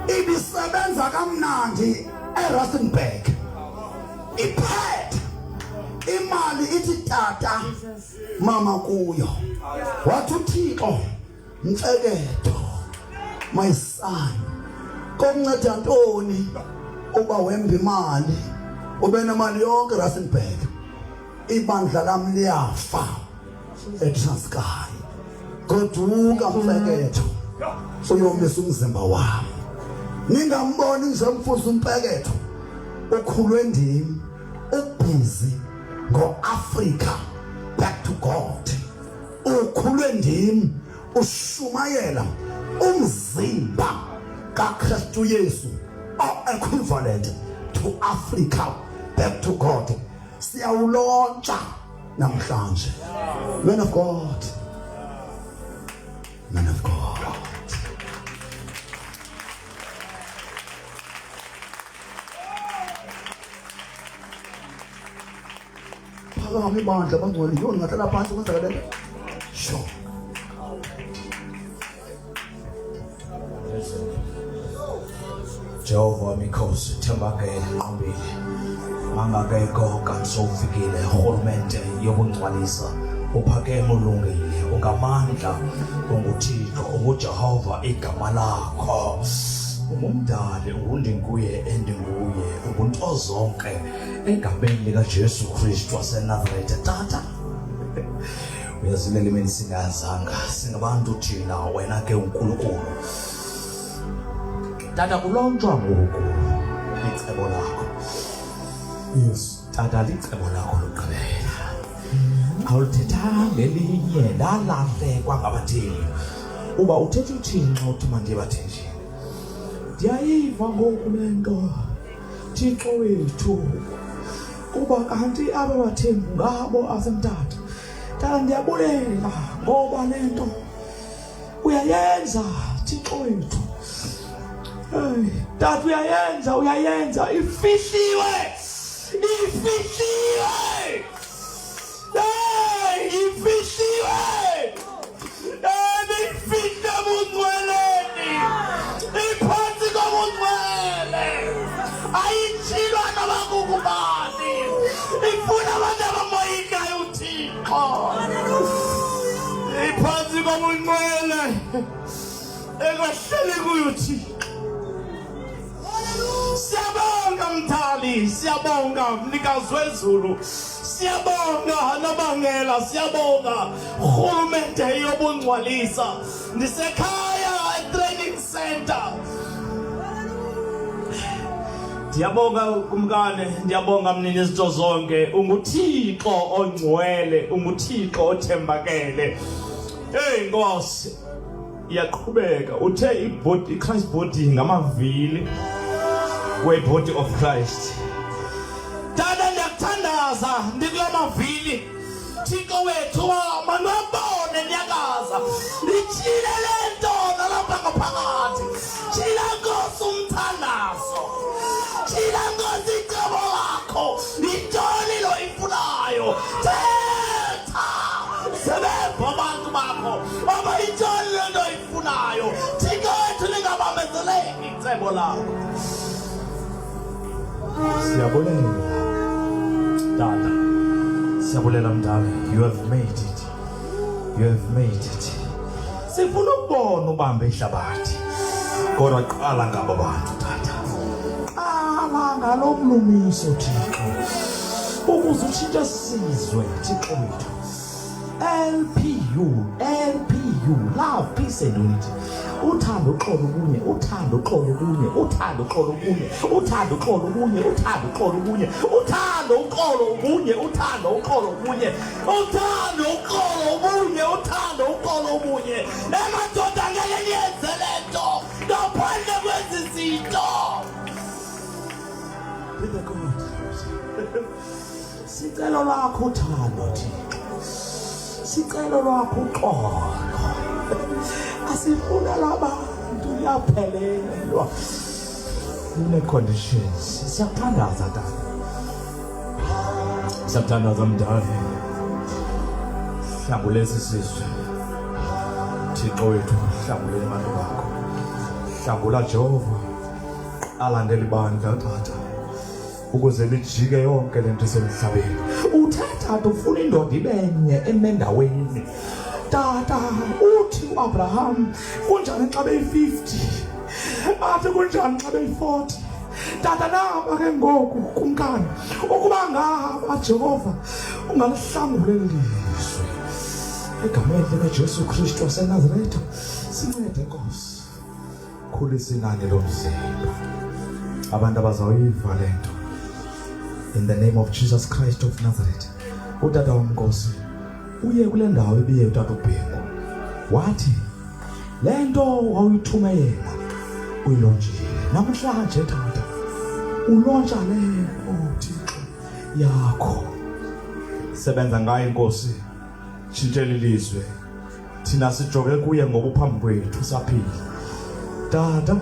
Ibisebenza kamnandi eRustenburg. Iphethe imali ithi tata mama kuyo. Wathi uThixo mfeketo, my son, komnceda ntoni uba wemba imali ube nemali yonke eRustenburg? Ibandla lam liyafa eTranskei. Goduka mfeketo uyomisa umzimba wami. Ningamboni nje mfuza umpeketho ukhulwe ndimi ubhizi ngoAfrica back to God. Ukhulwe ndimi ushumayela umzimba kaKristu Yesu equivalent to Africa back to God. Siyawulontsha namhlanje. Man of God. Man of God. Phakama ibandla bangcwele yona ngahlala phansi kwenzeka lento. Sho. Jehova mikhosi thembakele nqombile mangakekho kanti sowufikile urhulumente yokungcwalisa uphakeme ulungile ungamandla unguThixo unguJehova igama lakho ungumdali ungundinguye endinguye ubunto zonke egameni likaJesu Kristu waseNazaretha. Tata uyazilela imini singazanga singabantu thina wena ke uNkulunkulu. Tata kulontshwa ngoku licebo lakho. Yes, tata licebo lakho lokugqibela. Awulithethanga ngelinye ndalahlekwa ngabatheli. Uba uthetha uThixo uthi mandibathethile. Ndiyayiva ngoku lento Thixo wethu. Kuba kanti aba bathembu ngabo asemtata. Tata ndiyabulela ngoba lento uyayenza Thixo wethu. Hey, tata uyayenza ifihliwe. Hey, ifihliwe. Ifihla bungcweleni. Iphansi kobungcwele. Ayitshilwa nabakukubani. Ifuna abantu abamoyikayo uThixo. Iphansi kobungcwele. Ekahleli kuyo uThixo. Siyabonga mthali, siyabonga mnikazi wezulu, siyabonga nabangela, siyabonga urhulumente yobungcwalisa. Ndisekhaya e-training center. Ndiyabonga kumkane, ndiyabonga mnini izinto zonke. UnguThixo ongcwele, UnguThixo othembakele. Hey Nkosi, iyaqhubeka uthe i-Christ body ngamavili we-body of Christ. Tata ndiyakuthandaza ndikula mavili Thixo wethu manwabone nyakaza litshile lento nalapha ngaphakathi tshila Nkosi umthandazo tshila Nkosi icebo lakho yintoni lo ifunayo thetha sebemva abantu bakho aba yintoni le nto ifunayo Thixo wethu lingabamezeleki icebo lakho. Siyabulela Tata, siyabulela mdala. You have made it. You have made it. Sifuna ukubona ubambe ihlabathi. Kodwa qala ngabo bantu Tata. Qala ngalo mlumiso Thixo. Ukuze utshintshe isizwe Thixo wethu. LPU, love, peace and unity. Uthando uxolo kunye, uthando uxolo kunye, uthando uxolo kunye, uthando uxolo kunye, uthando uxolo kunye, uthando uxolo kunye, uthando uxolo kunye, uthando uxolo kunye, uthando uxolo kunye. Emadoda ngeke niyenze lento ngaphandle kwezi zinto. With the God. Sicelo lakho uthando Thixo. Sicelo lakho uxolo. Asifuna labantu yaphelelwa kule conditions. Siyakuthandaza Tata. Siyakuthandaza mdala. Hlambulisa isizwe. Thixo wethu hlambulele abantu bakho. Hlambula Jehova. Alandele ibandla Tata. Ukuze lijike yonke lento esemhlabeni. Uthetha ufuna indoda ibenye emendaweni. Tata uthi uAbraham kunjani xa beyi-50 athi kunjani xa beyi-40 Tata naba ke ngoku kumkani ukuba ngaba Jehova ungalihlangule lizwe egameni likaJesu Kristu waseNazaretha sincede Nkosi khulisa inani lomzimba abantu abazawuyiva lento in the name of Jesus Christ of Nazareth. Utata wamnkosi uye kule ndawo ebiye utata uBhengu wathi lento wawuyithume yena uyilonjile namhlanje Tata ulontsha lento Thixo yakho sebenza ngayo Nkosi tshintshela ilizwe thina sijoke kuye ngoba uphambi kwethu saphila Tata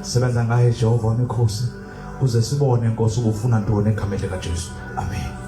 sebenza ngayo Jehova wemikhosi uze sibone Nkosi ubufuna ntoni egameni likaJesu. Amen.